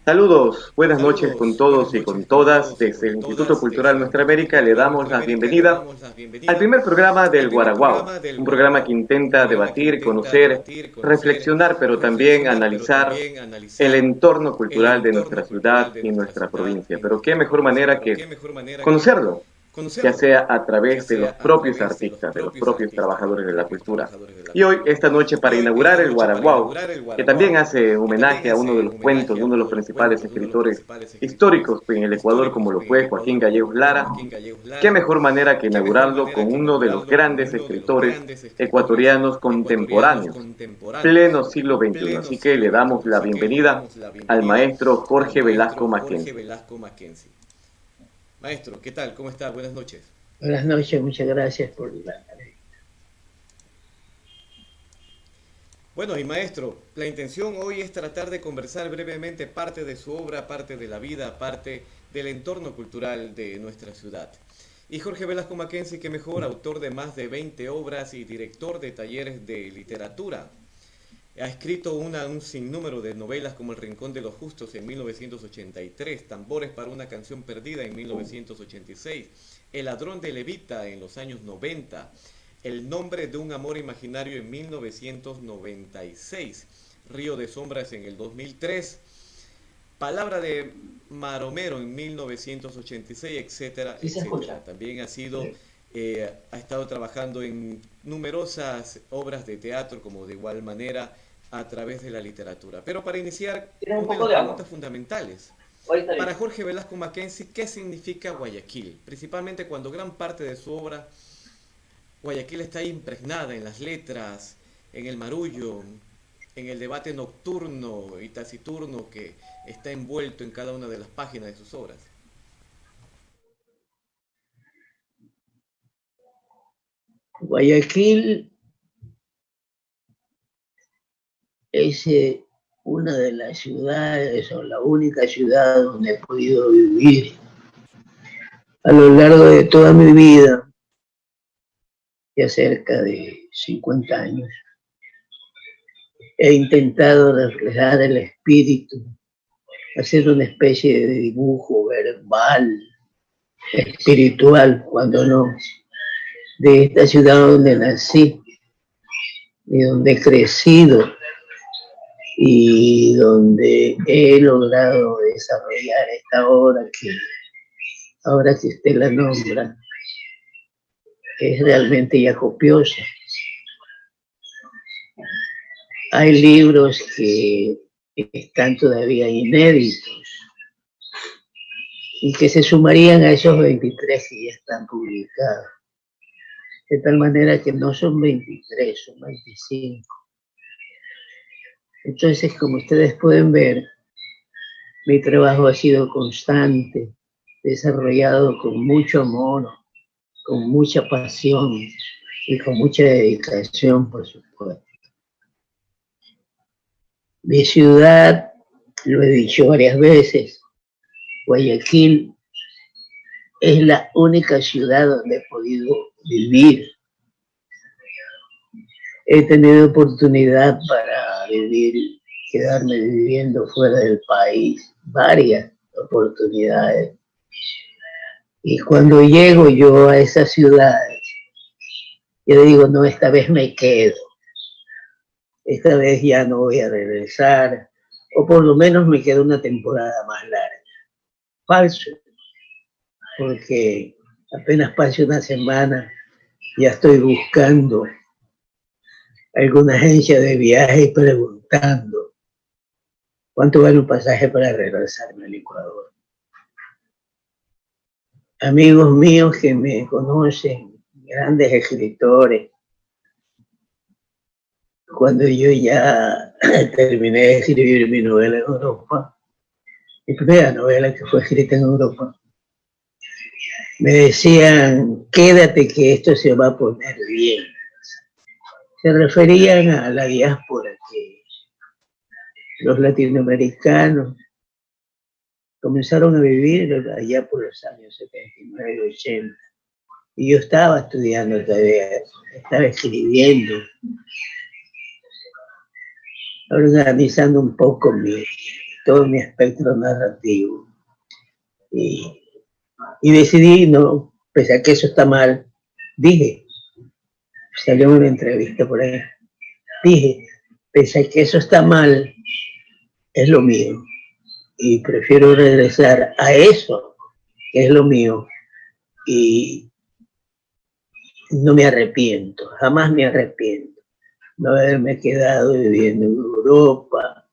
Saludos, buenas noches con todos y con todas. Desde el Instituto Cultural Nuestra América le damos la bienvenida al primer programa del Guaraguao, un programa que intenta debatir, conocer, reflexionar, pero también analizar el entorno cultural de nuestra ciudad y nuestra provincia. Pero qué mejor manera que conocerlo, ya sea a través de los propios artistas, de los propios trabajadores de la cultura. Y hoy, esta noche, para inaugurar el Guaraguao, que también hace homenaje a uno de los cuentos, uno de los principales escritores históricos en el Ecuador, como lo fue Joaquín Gallegos Lara, qué mejor manera que inaugurarlo con uno de los grandes escritores ecuatorianos contemporáneos, pleno siglo XXI. Así que le damos la bienvenida al maestro Jorge Velasco Mackenzie. Maestro, ¿qué tal? ¿Cómo está? Buenas noches. Buenas noches, muchas gracias por la... Bueno, y maestro, la intención hoy es tratar de conversar brevemente parte de su obra, parte de la vida, parte del entorno cultural de nuestra ciudad. Y Jorge Velasco Mackenzie, que mejor, autor de más de 20 obras y director de talleres de literatura. Ha escrito un sinnúmero de novelas como El Rincón de los Justos en 1983, Tambores para una canción perdida en 1986, El ladrón de Levita en los años 90, El nombre de un amor imaginario en 1996, Río de sombras en el 2003, Palabra de Maromero en 1986, etcétera, etcétera. También ha estado trabajando en numerosas obras de teatro, como de igual manera a través de la literatura. Pero para iniciar, una de las preguntas fundamentales. Para Jorge Velasco Mackenzie, ¿qué significa Guayaquil? Principalmente cuando gran parte de su obra, Guayaquil, está impregnada en las letras, en el marullo, en el debate nocturno y taciturno que está envuelto en cada una de las páginas de sus obras. Guayaquil es una de las ciudades o la única ciudad donde he podido vivir a lo largo de toda mi vida, ya cerca de 50 años. He intentado reflejar el espíritu, hacer una especie de dibujo verbal, espiritual, cuando no, de esta ciudad donde nací y donde he crecido y donde he logrado desarrollar esta obra que, ahora que usted la nombra, es realmente ya copiosa. Hay libros que están todavía inéditos y que se sumarían a esos 23 que ya están publicados. De tal manera que no son 23, son 25. Entonces, como ustedes pueden ver, mi trabajo ha sido constante, desarrollado con mucho amor, con mucha pasión y con mucha dedicación, por supuesto. Mi ciudad, lo he dicho varias veces, Guayaquil, es la única ciudad donde he podido vivir. He tenido oportunidad para vivir, quedarme viviendo fuera del país, varias oportunidades. Y cuando llego yo a esas ciudades, yo digo, no, esta vez me quedo. Esta vez ya no voy a regresar, o por lo menos me quedo una temporada más larga. Falso, porque apenas pase una semana, ya estoy buscando alguna agencia de viaje y preguntando cuánto vale un pasaje para regresarme al Ecuador. Amigos míos que me conocen, grandes escritores, cuando yo ya terminé de escribir mi novela en Europa, mi primera novela que fue escrita en Europa, me decían, quédate que esto se va a poner bien. Se referían a la diáspora, que los latinoamericanos comenzaron a vivir allá por los años 79 y 80. Y yo estaba estudiando todavía, estaba escribiendo, organizando un poco mi todo mi espectro narrativo. Y decidí, no, pese a que eso está mal, dije, salió una entrevista por ahí, dije, pese a que eso está mal, es lo mío. Y prefiero regresar a eso, que es lo mío. Y no me arrepiento, jamás me arrepiento. No haberme quedado viviendo en Europa,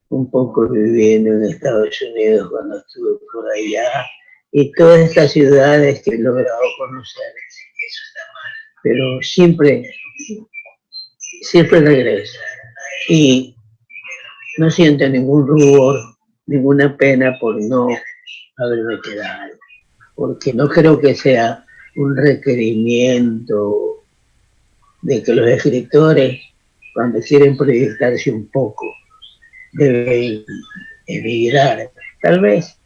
un poco viviendo en Estados Unidos cuando estuve por allá, y todas estas ciudades que he logrado conocer. Pero siempre regreso. Y no siento ningún rubor, ninguna pena por no haberme quedado, porque no creo que sea un requerimiento de que los escritores, cuando quieren proyectarse un poco, deben emigrar. Tal vez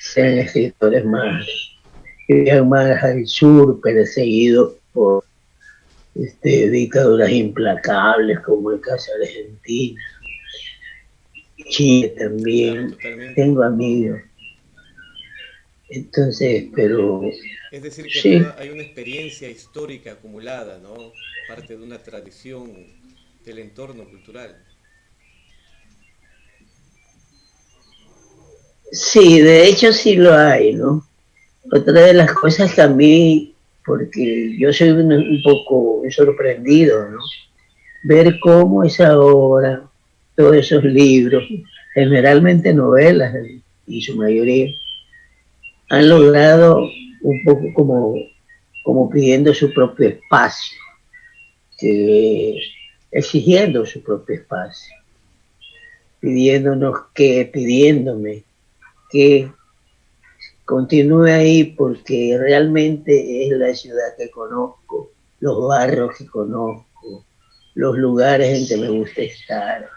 sean escritores más, que vivan más al sur, perseguidos por dictaduras implacables, como el caso de Argentina. Chile también, claro, tengo amigos. Entonces, pero... Es decir, que sí, hay una experiencia histórica acumulada, ¿no? Parte de una tradición del entorno cultural. Sí, de hecho sí lo hay, ¿no? Otra de las cosas que a mí, porque yo soy un poco sorprendido, ¿no? Ver cómo es ahora, todos esos libros, generalmente novelas en su mayoría, han logrado un poco como pidiendo su propio espacio, exigiendo su propio espacio, pidiéndome que continúe ahí porque realmente es la ciudad que conozco, los barrios que conozco, los lugares en que me gusta estar,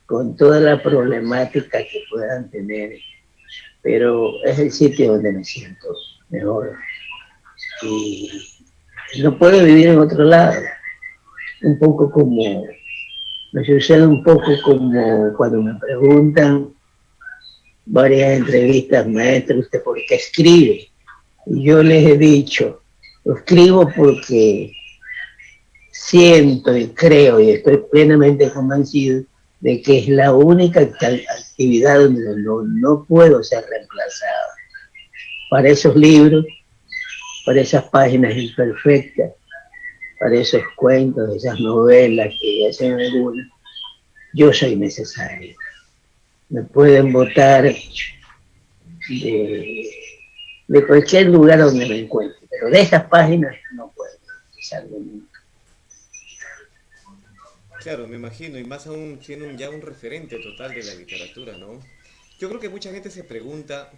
con toda la problemática que puedan tener, pero es el sitio donde me siento mejor. Y no puedo vivir en otro lado. Un poco como, me sucede un poco como cuando me preguntan varias entrevistas, maestro, ¿usted por qué escribe? Y yo les he dicho, lo escribo porque siento y creo y estoy plenamente convencido de que es la única actividad donde no puedo ser reemplazado. Para esos libros, para esas páginas imperfectas, para esos cuentos, esas novelas que hacen algunas, yo soy necesario. Me pueden votar de cualquier lugar donde me encuentre, pero de esas páginas no puedo salgo nunca. Claro, me imagino, y más aún siendo ya un referente total de la literatura, ¿no? Yo creo que mucha gente se pregunta,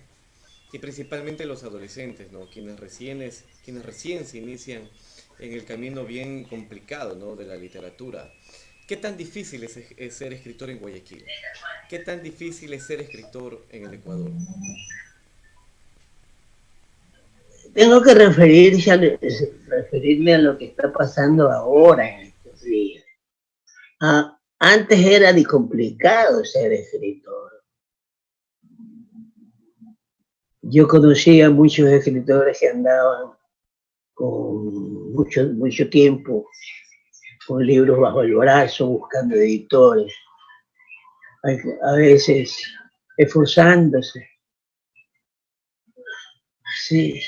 y principalmente los adolescentes, ¿no? Quienes recién se inician en el camino bien complicado, ¿no? De la literatura. ¿Qué tan difícil es ser escritor en Guayaquil? ¿Qué tan difícil es ser escritor en el Ecuador? Tengo que referirme a lo que está pasando ahora en estos días. Antes era complicado ser escritor. Yo conocí a muchos escritores que andaban con mucho tiempo con libros bajo el brazo, buscando editores, a veces esforzándose, sí,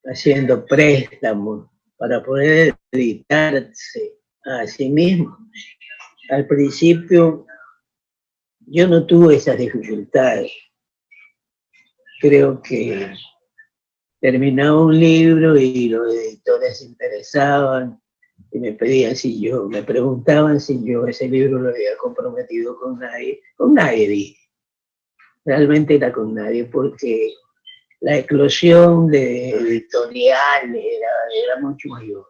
haciendo préstamos para poder editarse a sí mismo. Al principio yo no tuve esas dificultades. Creo que terminaba un libro y los editores se interesaban y me preguntaban si yo ese libro lo había comprometido con nadie dije. Realmente era con nadie porque la eclosión de editoriales era mucho mayor.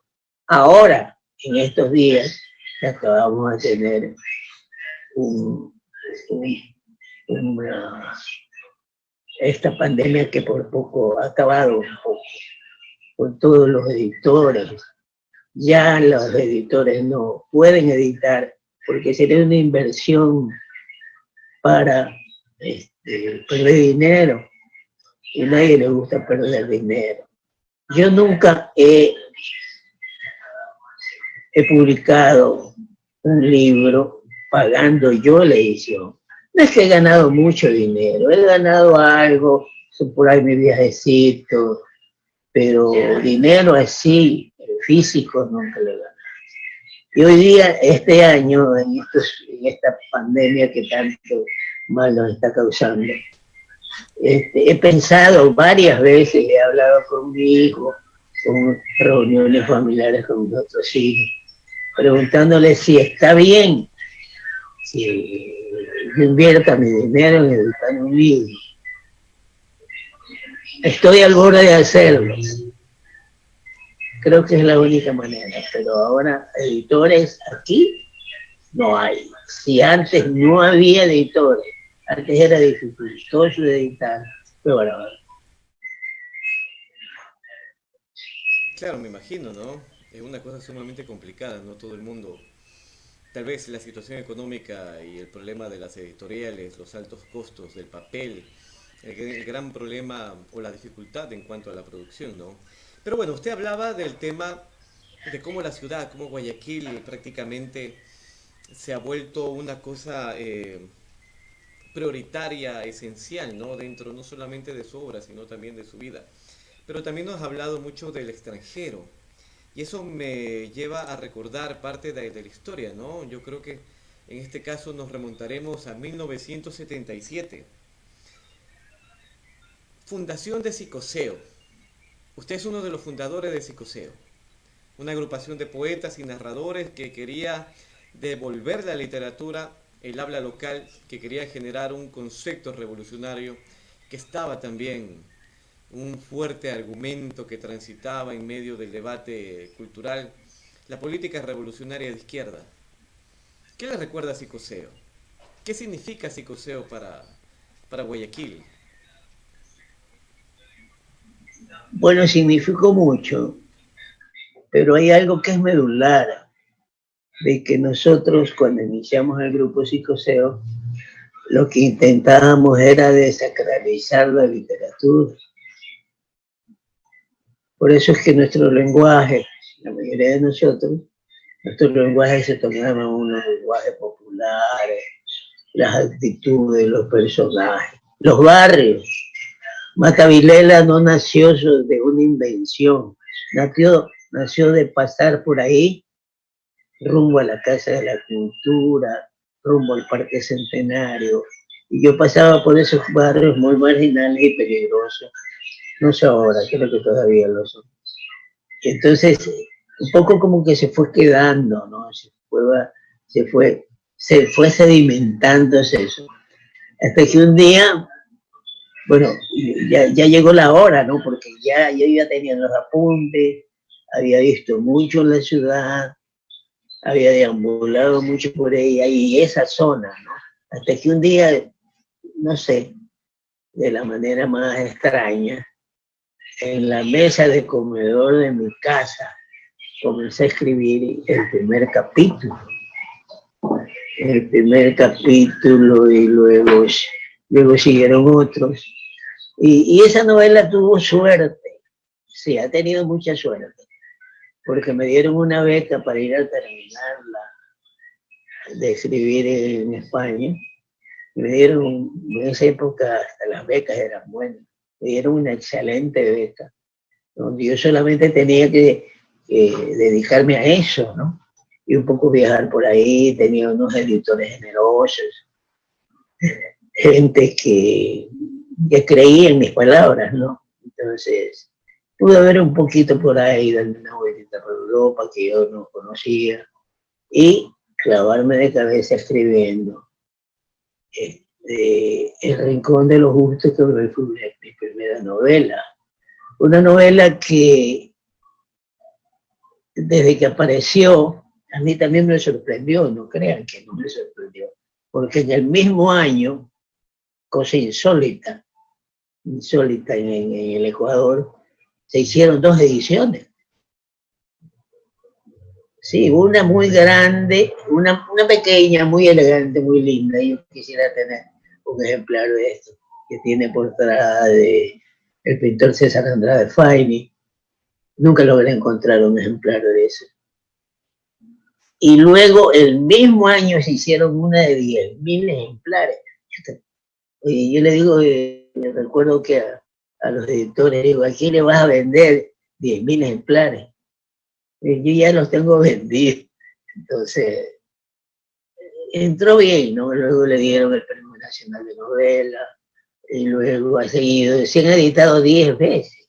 Ahora, en estos días, acabamos de tener esta pandemia que por poco ha acabado un poco con todos los editores. Ya los editores no pueden editar porque sería una inversión para perder dinero, y a nadie le gusta perder dinero. Yo nunca he publicado un libro pagando yo la edición. No es que he ganado mucho dinero, he ganado algo, por ahí mi viajecito, pero dinero así, físico, nunca lo he ganado. Y hoy día, este año, en esta pandemia que tanto mal nos está causando, he pensado varias veces, he hablado con mi hijo, con reuniones familiares con mis otros hijos, preguntándole si está bien, si yo invierta mi dinero en editar un libro. Estoy al borde de hacerlo. Creo que es la única manera, pero ahora editores aquí no hay. Si antes no había editores, antes era dificultoso de editar, pero ahora. Claro, me imagino, ¿no? Es una cosa sumamente complicada, no todo el mundo. Tal vez la situación económica y el problema de las editoriales, los altos costos del papel, el gran problema o la dificultad en cuanto a la producción, ¿no? Pero bueno, usted hablaba del tema de cómo la ciudad, cómo Guayaquil prácticamente se ha vuelto una cosa prioritaria, esencial, ¿no? Dentro no solamente de su obra, sino también de su vida. Pero también nos ha hablado mucho del extranjero. Y eso me lleva a recordar parte de la historia, ¿no? Yo creo que en este caso nos remontaremos a 1977. Fundación de Psicoseo. Usted es uno de los fundadores de Psicoseo, una agrupación de poetas y narradores que quería devolver la literatura, el habla local, que quería generar un concepto revolucionario, que estaba también un fuerte argumento que transitaba en medio del debate cultural, la política revolucionaria de izquierda. ¿Qué le recuerda a Psicoseo? ¿Qué significa Psicoseo para Guayaquil? Bueno, significó mucho, pero hay algo que es medular, de que nosotros cuando iniciamos el grupo Psicoseo, lo que intentábamos era desacralizar la literatura. Por eso es que nuestro lenguaje, la mayoría de nosotros, nuestros lenguajes se tomaban unos lenguajes populares, las actitudes, los personajes, los barrios. Macavilela no nació de una invención, nació de pasar por ahí, rumbo a la Casa de la Cultura, rumbo al Parque Centenario, y yo pasaba por esos barrios muy marginales y peligrosos, no sé ahora, creo que todavía lo son. Entonces, un poco como que se fue quedando, ¿no? Se fue sedimentándose eso, hasta que un día, bueno, ya llegó la hora, ¿no? Porque yo ya tenía los apuntes, había visto mucho la ciudad, había deambulado mucho por ella y esa zona, ¿no? Hasta que un día, no sé, de la manera más extraña, en la mesa de comedor de mi casa, comencé a escribir el primer capítulo. Y luego siguieron otros. Y esa novela tuvo suerte, sí, ha tenido mucha suerte, porque me dieron una beca para ir a terminarla de escribir en España. Me dieron, en esa época hasta las becas eran buenas, me dieron una excelente beca, donde yo solamente tenía que dedicarme a eso, ¿no? Y un poco viajar por ahí, tenía unos editores generosos, gente que creía en mis palabras, ¿no? Entonces, pude ver un poquito por ahí, darme una vueltita por Europa que yo no conocía, y clavarme de cabeza escribiendo. El Rincón de los Justos, que fue mi primera novela. Una novela que, desde que apareció, a mí también me sorprendió, no crean que no me sorprendió, porque en el mismo año, cosa insólita en el Ecuador, se hicieron 2 ediciones. Sí, una muy grande, una pequeña, muy elegante, muy linda, yo quisiera tener un ejemplar de esto, que tiene portada de el pintor César Andrade Faini. Nunca logré encontrar un ejemplar de eso. Y luego, el mismo año, se hicieron una de 10.000 ejemplares. Oye, yo le digo, me recuerdo que a los editores, digo, ¿a quién le vas a vender 10.000 ejemplares? Yo ya los tengo vendidos. Entonces, entró bien, ¿no? Luego le dieron el Premio Nacional de Novela, y luego ha seguido, se han editado 10 veces.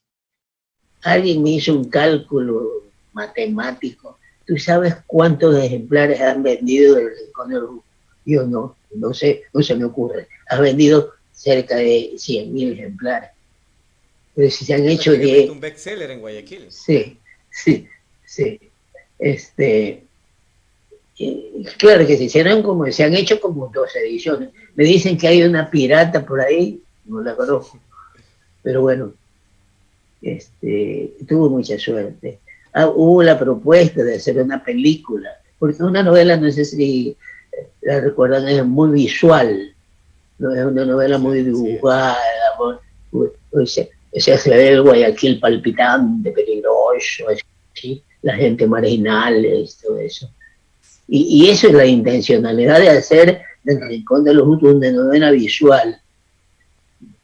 Alguien me hizo un cálculo matemático. ¿Tú sabes cuántos ejemplares han vendido del Rincón del Brujo? Yo no sé, no se me ocurre. Ha vendido cerca de 100.000 ejemplares. Pero si se han hecho 10... un bestseller en Guayaquil. Sí. Claro que se han hecho como 2 ediciones. Me dicen que hay una pirata por ahí, no la conozco. Pero bueno, tuvo mucha suerte. Hubo la propuesta de hacer una película, porque una novela, no sé si la recuerdan, es muy visual, no es una novela muy dibujada, o sea, se ve el Guayaquil palpitante, peligroso, ¿sí? La gente marginal, todo eso. Y eso es la intencionalidad de hacer del Rincón de los Hutus una novela visual.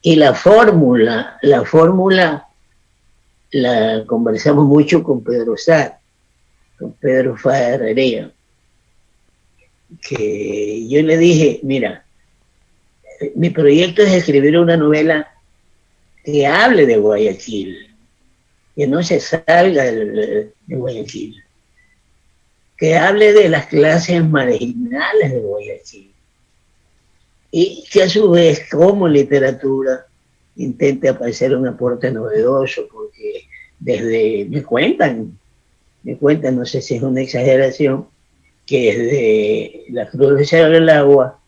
Y la fórmula la conversamos mucho con Pedro Sá, con Pedro Fá Herrería, que yo le dije, mira, mi proyecto es escribir una novela que hable de Guayaquil, que no se salga de Guayaquil, que hable de las clases marginales de Guayaquil, y que a su vez, como literatura, intente hacer un aporte novedoso, porque me cuentan, no sé si es una exageración, que desde La Cruz del Agua,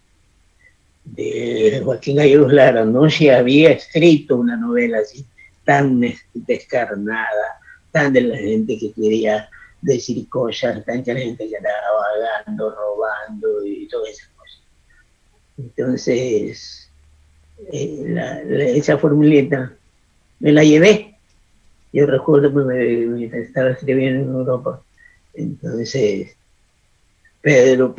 de Joaquín Gallegos Lara, no se había escrito una novela así, tan descarnada, tan de la gente que quería decir cosas, tan que la gente que estaba vagando, robando y todas esas cosas. Entonces, esa formulita me la llevé. Yo recuerdo que me estaba escribiendo en Europa. Entonces, Pedro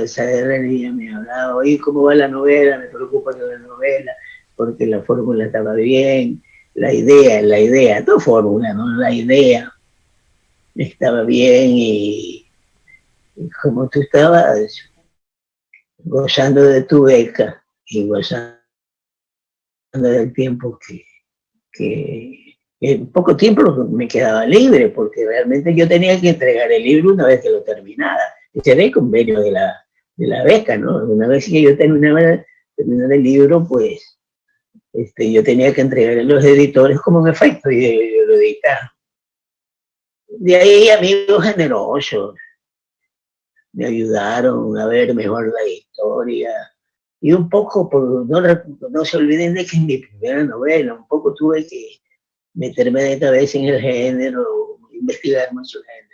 Saavedra me hablaba, oye, ¿cómo va la novela? Me preocupa de la novela, porque la fórmula estaba bien, la idea, no fórmula, ¿no? La idea estaba bien, y como tú estabas gozando de tu beca y gozando del tiempo que en poco tiempo me quedaba libre, porque realmente yo tenía que entregar el libro una vez que lo terminara. Ese era el convenio de la beca, ¿no? Una vez que yo terminara el libro, pues yo tenía que entregar a los editores como un efecto, y lo editaron. De ahí, amigos generosos me ayudaron a ver mejor la historia. Y un poco, no se olviden de que es mi primera novela, un poco tuve que meterme de cabeza en el género, investigar mucho el género.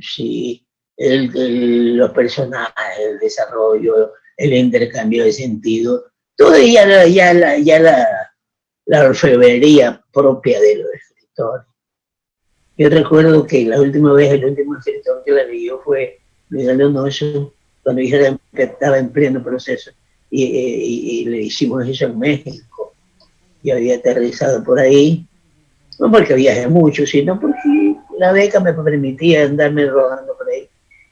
Sí, los personajes, el desarrollo, el intercambio de sentido, todo ya la orfebrería propia de los escritores. Yo recuerdo que la última vez, el último escritor que la leyó fue Miguel Donoso, cuando ella estaba en pleno proceso, y le hicimos eso en México. Yo había aterrizado por ahí, no porque viajé mucho, sino porque la beca me permitía andarme rodando por ahí.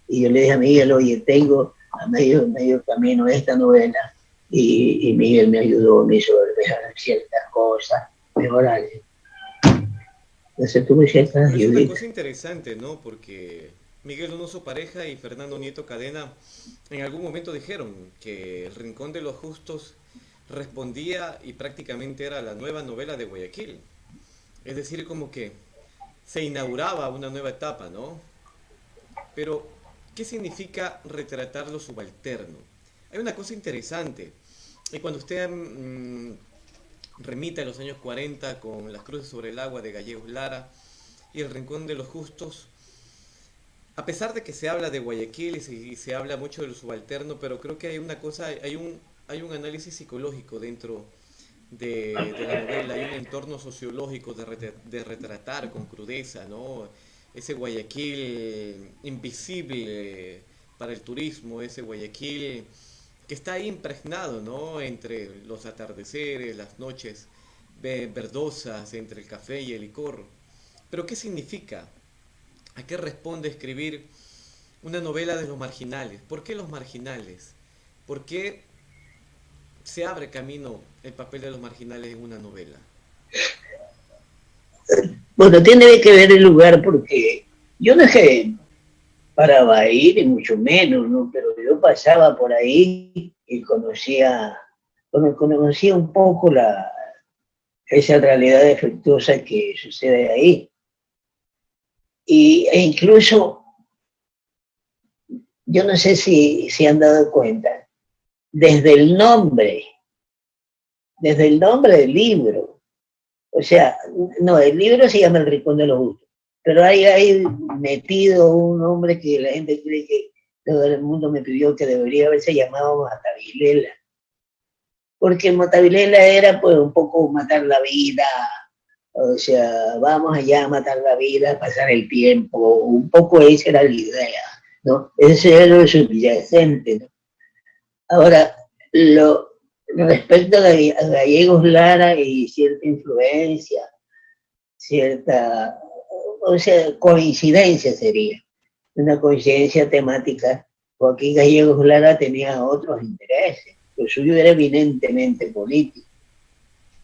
Y yo le dije a Miguel, oye, tengo a medio camino esta novela, y Miguel me ayudó, me hizo ver ciertas cosas, mejorar. Entonces tuve ciertas ayudas. Es una cosa interesante, ¿no? Porque Miguel Donoso Pareja y Fernando Nieto Cadena en algún momento dijeron que El Rincón de los Justos respondía y prácticamente era la nueva novela de Guayaquil. Es decir, como que se inauguraba una nueva etapa, ¿no? Pero, ¿qué significa retratar lo subalterno? Hay una cosa interesante. Y cuando usted remite a los años 40 con Las Cruces sobre el Agua de Gallegos Lara y El Rincón de los Justos, a pesar de que se habla de Guayaquil y se habla mucho de lo subalterno, pero creo que hay una cosa, hay hay un análisis psicológico dentro de la novela, hay un entorno sociológico de retratar con crudeza, ¿no? Ese Guayaquil invisible para el turismo, ese Guayaquil que está ahí impregnado, ¿no? Entre los atardeceres, las noches verdosas, entre el café y el licor. Pero ¿qué significa? ¿A qué responde escribir una novela de los marginales? ¿Por qué los marginales? ¿Por qué se abre camino el papel de los marginales en una novela? Bueno, tiene que ver el lugar porque yo no dejé para ir, y mucho menos, ¿no? Pero yo pasaba por ahí y conocía un poco esa realidad defectuosa que sucede ahí. E incluso, yo no sé si han dado cuenta, desde el nombre del libro, o sea, no, el libro se llama El Rincón de los Justos, pero hay metido un nombre que la gente cree que todo el mundo me pidió que debería haberse llamado Matavilela, porque Matavilela era pues un poco matar la vida, o sea, vamos allá a matar la vida, pasar el tiempo, un poco esa era la idea, ¿no? Ese era lo subyacente, ¿no? Ahora, respecto a Gallegos Lara y cierta influencia, o sea, coincidencia sería, una coincidencia temática, porque Gallegos Lara tenía otros intereses, lo suyo era eminentemente político.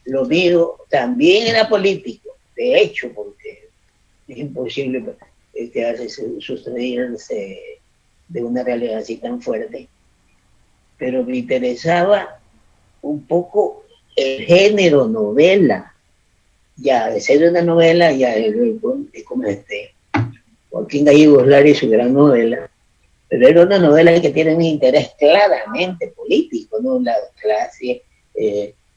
Lo mío también era político, de hecho, porque es imposible sustraerse de una realidad así tan fuerte, pero me interesaba un poco el género novela, ya de ser una novela, ya es como Joaquín Gallegos Lara y su gran novela, pero era una novela que tiene un interés claramente político, ¿no? La clase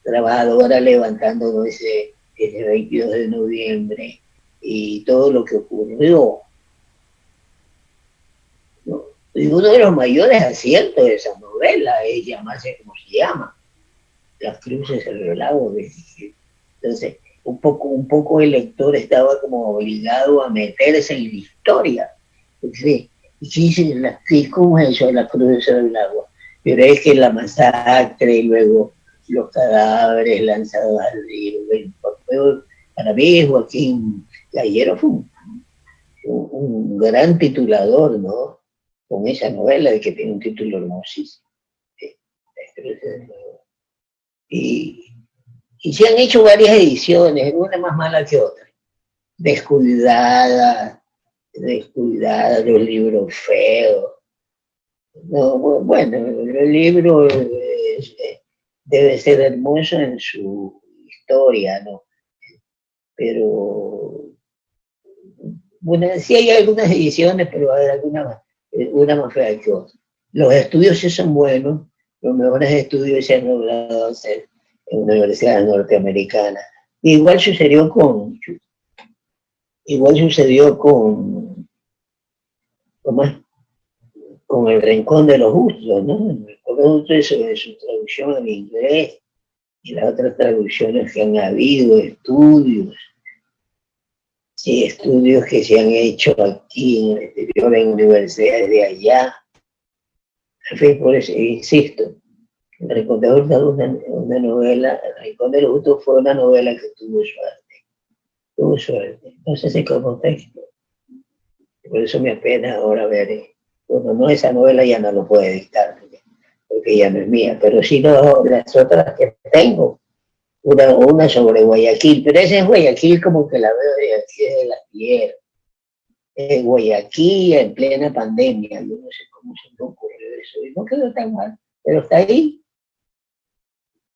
trabajadora levantando ese 22 de noviembre y todo lo que ocurrió, ¿no? Y uno de los mayores aciertos de esa novela es llamarse como se llama, Las Cruces del Lago. Entonces, un poco el lector estaba como obligado a meterse en la historia. ¿Sí? ¿Y cómo es eso de Las Cruces del Agua? Pero es que la masacre y luego los cadáveres lanzados al río. Para mí, Joaquín Gallero fue un gran titulador, ¿no? Con esa novela de que tiene un título hermosísimo. Y se han hecho varias ediciones, una más mala que otra. Descuidada, los libros feos. No, bueno, el libro debe ser hermoso en su historia, ¿no? Pero, bueno, sí hay algunas ediciones, pero hay una más fea que otra. Los estudios sí son buenos, los mejores estudios se han logrado hacer en universidades norteamericanas. Igual sucedió con con El Rincón de los Justos, ¿no? El Rincón de los Justos es su traducción al inglés y las otras traducciones que han habido, estudios que se han hecho aquí en el exterior, en universidades de allá. En fin, por eso, insisto, El Rincón de los Justos es una novela, El Rincón de los Justos fue una novela que tuvo suerte, no sé si con contexto. Por eso me apena ahora ver, bueno, no, esa novela ya no lo puede dictar, porque ya no es mía, pero sí las otras que tengo, una sobre Guayaquil, pero esa es Guayaquil como que la veo de aquí de la tierra. Guayaquil en plena pandemia, yo no sé cómo se me ocurrió eso, y no quedó tan mal, pero está ahí,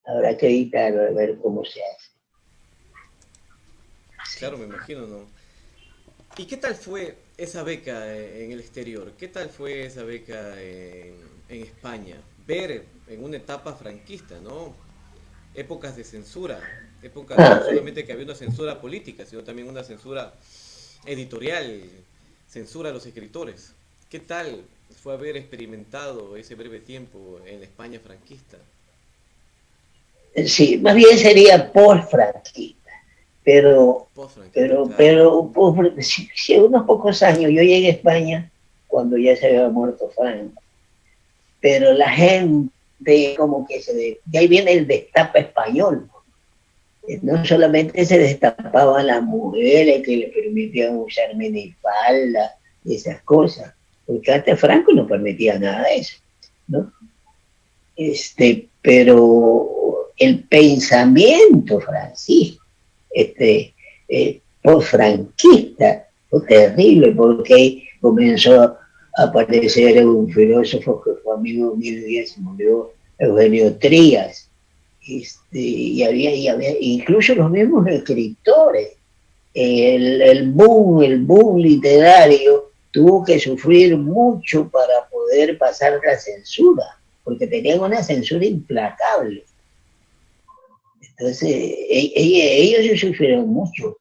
habrá que editarlo, a ver cómo se hace. Claro, me imagino, ¿no? ¿Y qué tal fue esa beca en el exterior? ¿Qué tal fue esa beca en España? Ver en una etapa franquista, ¿no? Épocas de censura, épocas no solamente que había una censura política, sino también una censura editorial, censura a los escritores. ¿Qué tal fue haber experimentado ese breve tiempo en la España franquista? Sí, más bien sería post-franquista, pero, si unos pocos años, yo llegué a España cuando ya se había muerto Franco, pero la gente como que de ahí viene el destape español. No solamente se destapaban las mujeres que le permitían usar minifalda y esas cosas, porque antes Franco no permitía nada de eso, ¿no? Pero el pensamiento franquista, post-franquista, fue terrible porque comenzó a aparecer un filósofo que fue amigo mío y se murió, Eugenio Trías, y había incluso los mismos escritores. El boom literario tuvo que sufrir mucho para poder pasar la censura, porque tenían una censura implacable. Entonces, ellos sí sufrieron mucho.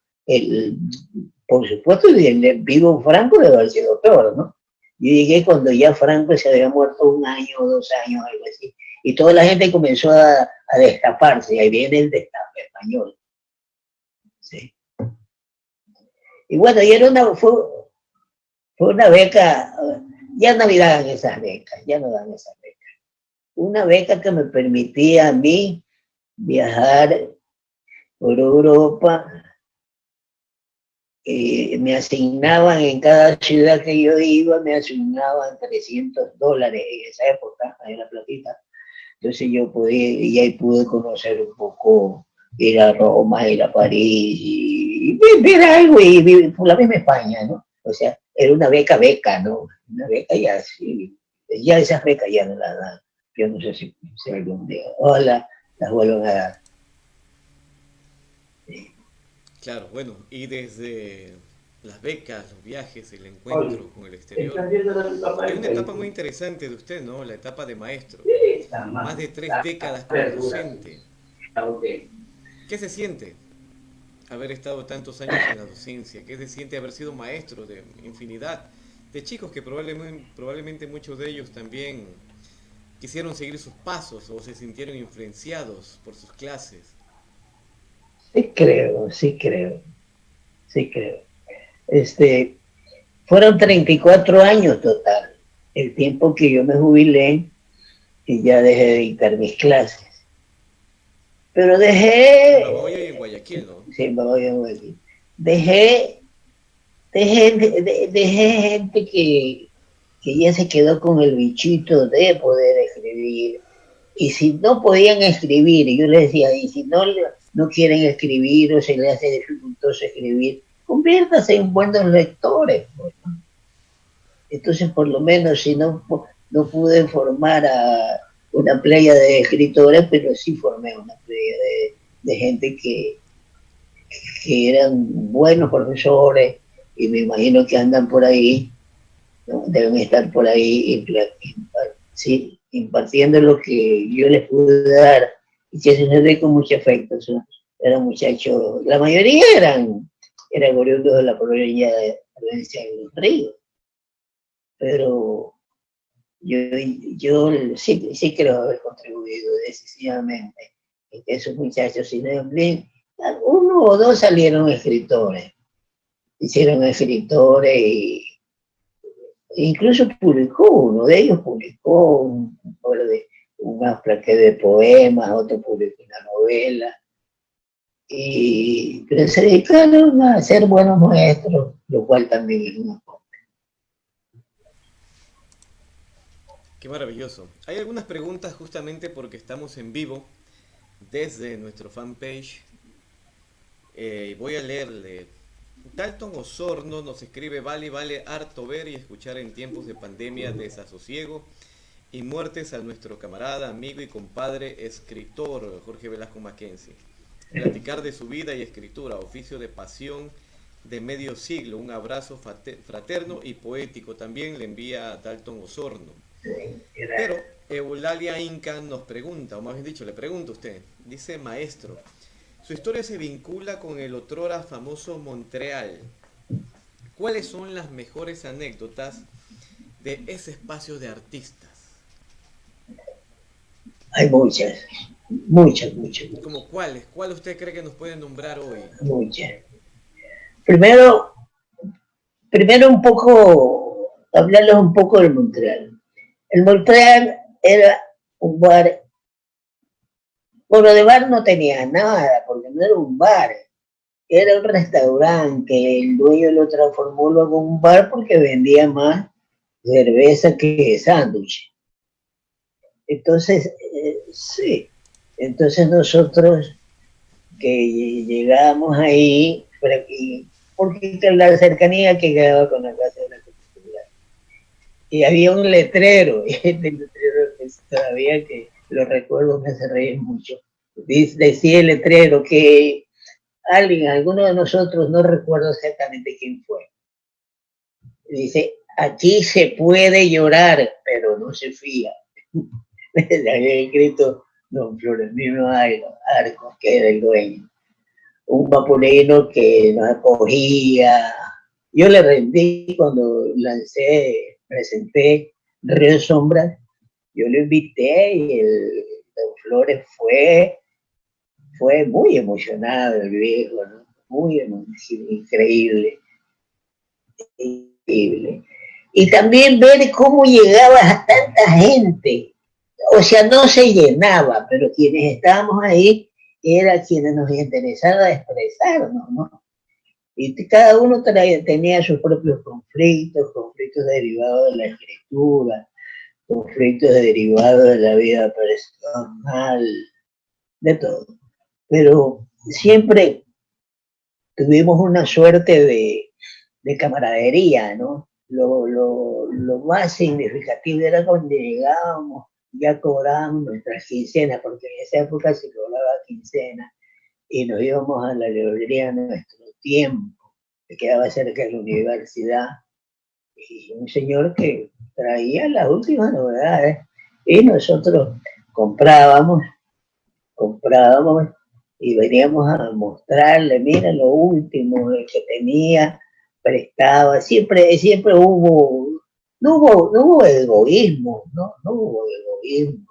Por supuesto, el vivo Franco debe haber sido peor, ¿no? Yo llegué cuando ya Franco se había muerto 1 año o 2 años, algo así, y toda la gente comenzó a destaparse, y ahí viene el destape español. ¿Sí? Y bueno, y fue una beca, ya no dan esas becas, ya no dan esas becas. Una beca que me permitía a mí viajar por Europa, me asignaban en cada ciudad que yo iba, me asignaban $300 en esa época, ahí en La Platita. Entonces yo podía, y ahí pude conocer un poco, ir a Roma, ir a París, y ver algo, y vivir por la misma España, ¿no? O sea, era una beca, ¿no? Una beca ya, sí, ya esas becas ya no las dan. Yo no sé si algún día, las vuelven a dar. Claro, bueno, y desde las becas, los viajes, el encuentro con el exterior, hay una etapa muy interesante de usted, ¿no? La etapa de maestro. Más de 3 décadas como docente. ¿Qué se siente haber estado tantos años en la docencia? ¿Qué se siente haber sido maestro de infinidad de chicos que probablemente muchos de ellos también quisieron seguir sus pasos o se sintieron influenciados por sus clases? Sí creo. Fueron 34 años total, el tiempo que yo me jubilé y ya dejé de dictar mis clases. Pero dejé... En Babahoyo y en Guayaquil, ¿no? Sí, en Babahoyo y en Guayaquil. Dejé gente que ya se quedó con el bichito de poder escribir. Y si no podían escribir, yo les decía, y si no quieren escribir o se les hace dificultoso escribir, conviértanse en buenos lectores. Pues, ¿no? Entonces, por lo menos, si no pude formar a una playa de escritores, pero sí formé una playa de gente que eran buenos profesores, y me imagino que andan por ahí, ¿no? Deben estar por ahí sí, impartiendo lo que yo les pude dar, y que se les ve con mucho afecto. Eran muchachos, la mayoría eran oriundos de la provincia de Los Ríos, pero yo sí creo haber contribuido decisivamente en que esos muchachos, si no, 1 o 2 salieron escritores, hicieron escritores, y incluso uno de ellos publicó una plaqué de poemas, otro publicó una novela, pero se dedicaron a ser buenos maestros, lo cual también es una cosa. Qué maravilloso. Hay algunas preguntas justamente porque estamos en vivo desde nuestro fanpage. Voy a leerle. Dalton Osorno nos escribe: vale harto ver y escuchar en tiempos de pandemia, desasosiego y muertes a nuestro camarada, amigo y compadre escritor Jorge Velasco Mackenzie. Platicar de su vida y escritura, oficio de pasión de medio siglo. Un abrazo fraterno y poético. También le envía Dalton Osorno. Pero Eulalia Inca nos pregunta, o más bien dicho, le pregunta a usted, dice: maestro, su historia se vincula con el otrora famoso Montreal. ¿Cuáles son las mejores anécdotas de ese espacio de artistas? Hay muchas. muchas, muchas, muchas. ¿Como cuáles? ¿Cuál usted cree que nos puede nombrar hoy? Muchas. Primero, primero un poco, hablarles un poco del Montreal. El Montreal era un bar, bueno, de bar no tenía nada, porque no era un bar, era un restaurante, que el dueño lo transformó luego en un bar porque vendía más cerveza que sándwich. Entonces, sí, entonces nosotros que llegábamos ahí, porque la cercanía que quedaba con la casa de la cultura. Y había un letrero, y este letrero es todavía que lo recuerdo, me hace reír mucho. Decía el letrero que alguien, alguno de nosotros, no recuerdo exactamente quién fue, dice, aquí se puede llorar, pero no se fía. Le había escrito don Florentino Arcos, que era el dueño. Un mapulino que nos acogía. Yo le rendí cuando presenté Río Sombras, yo lo invité y el don Flores fue muy emocionado, el viejo, ¿no? Muy increíble, increíble. Y también ver cómo llegaba a tanta gente. O sea, no se llenaba, pero quienes estábamos ahí eran quienes nos interesaba expresarnos, ¿no? Y cada uno tenía sus propios conflictos derivados de la escritura, conflictos derivados de la vida personal, de todo. Pero siempre tuvimos una suerte de camaradería, ¿no? Lo más significativo era cuando llegábamos, ya cobrábamos nuestras quincenas, porque en esa época se cobraba quincena, y nos íbamos a la librería nuestro tiempo, que quedaba cerca de la universidad, y un señor que traía las últimas novedades, y nosotros comprábamos, y veníamos a mostrarle, mira lo último que tenía, prestaba, siempre no hubo egoísmo, no hubo egoísmo, ¿no?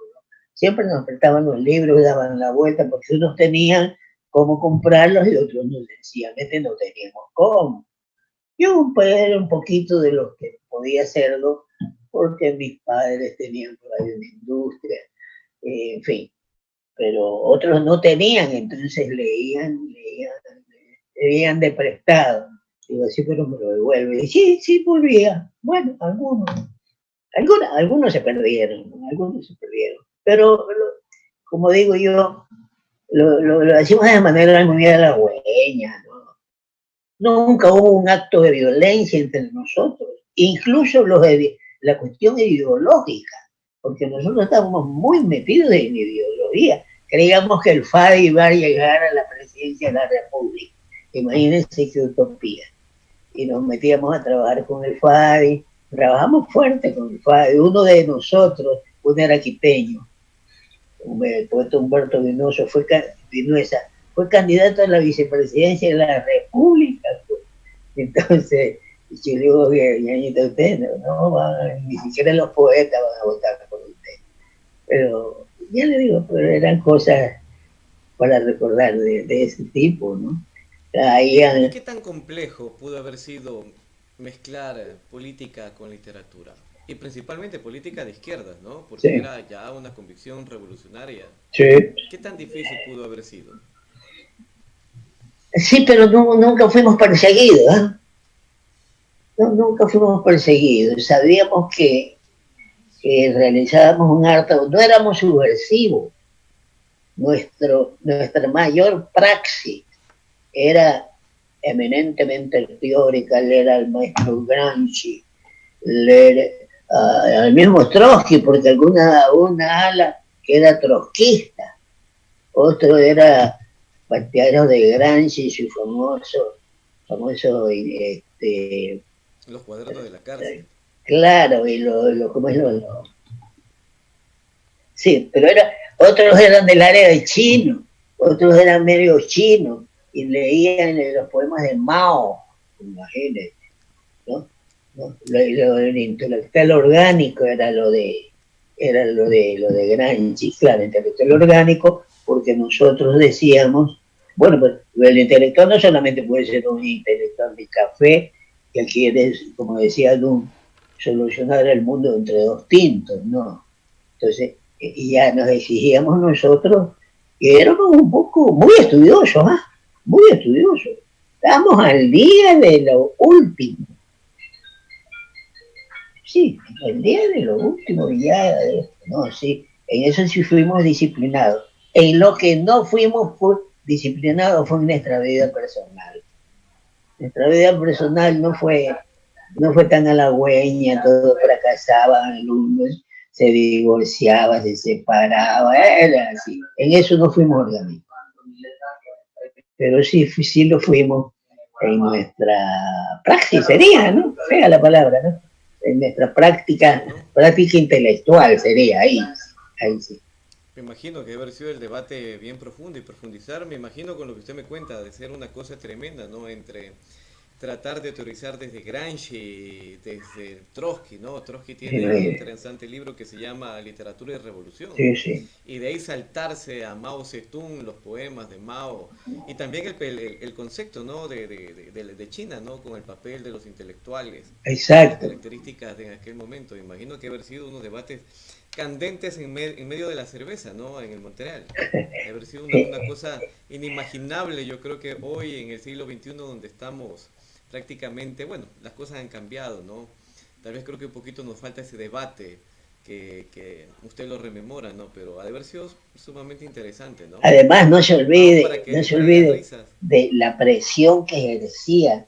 Siempre nos prestaban los libros, daban la vuelta, porque unos tenían cómo comprarlos y otros no, sencillamente no teníamos cómo. Yo era un poquito de los que podía hacerlo, porque mis padres tenían por ahí una industria, en fin, pero otros no tenían, entonces leían de prestado. Digo, sí, pero me lo devuelve. Y sí, volvía. Bueno, algunos se perdieron, Pero, como digo yo, lo hacemos de manera muy halagüeña, ¿no? Nunca hubo un acto de violencia entre nosotros, incluso la cuestión ideológica, porque nosotros estábamos muy metidos en ideología. Creíamos que el FADI iba a llegar a la presidencia de la República. Imagínense qué utopía. Y nos metíamos a trabajar con el FADI, trabajamos fuerte con el FADI. Uno de nosotros, uno era quiteño, el poeta Humberto Vinuesa, fue candidato a la vicepresidencia de la República. Pues. Entonces, yo le digo, ñañita, usted ni siquiera los poetas van a votar por usted. Pero, ya le digo, pero eran cosas para recordar de ese tipo, ¿no? ¿Y qué tan complejo pudo haber sido mezclar política con literatura? Y principalmente política de izquierdas, ¿no? Porque era ya una convicción revolucionaria. Sí. ¿Qué tan difícil pudo haber sido? Sí, pero nunca fuimos perseguidos, ¿eh? Nunca fuimos perseguidos. Sabíamos que realizábamos un arte, no éramos subversivos. Nuestra mayor praxis era eminentemente teórica, leer al maestro Gramsci, leer al mismo Trotsky, porque una ala que era trotskista, otro era partidario de Gramsci, su famoso los cuadernos de la cárcel. Claro, y ¿cómo es sí, pero otros eran del área de chino, otros eran medio chinos, y leían los poemas de Mao, imagínense, ¿no? El intelectual orgánico era lo de Gramsci, claro, el intelectual orgánico porque nosotros decíamos, bueno, pero el intelectual no solamente puede ser un intelectual de café que quiere, como decía Dunn, solucionar el mundo entre dos tintos, ¿no? Entonces, ya nos exigíamos nosotros que éramos un poco muy estudiosos, ¿ah? Muy estudiosos. Estábamos al día de lo último. Sí, al día de lo último ya, no, sí, en eso sí fuimos disciplinados. En lo que no fuimos disciplinados fue en nuestra vida personal. Nuestra vida personal no fue tan halagüeña, todos fracasaban, algunos se divorciaban, se separaban, era así. En eso no fuimos orgánicos. Pero sí lo fuimos en nuestra praxis, sería, ¿no? Fea la palabra, ¿no? En nuestra práctica intelectual sería, ahí sí. Me imagino que debe haber sido el debate bien profundo y profundizar, me imagino con lo que usted me cuenta, de ser una cosa tremenda, ¿no? Entre tratar de teorizar desde Gramsci, desde Trotsky, ¿no? Trotsky tiene un interesante libro que se llama Literatura y Revolución. Sí, sí. Y de ahí saltarse a Mao Zedong, los poemas de Mao, y también el concepto, ¿no? de China, ¿no? Con el papel de los intelectuales. Exacto. Las características de aquel momento. Imagino que haber sido unos debates candentes en medio de la cerveza, ¿no? En el Montreal. Haber sido una cosa inimaginable, yo creo que hoy en el siglo XXI donde estamos prácticamente, bueno, las cosas han cambiado, ¿no? Tal vez creo que un poquito nos falta ese debate que usted lo rememora, ¿no? Pero ha de haber sido sumamente interesante, ¿no? Además, no se olvide de la presión que ejercía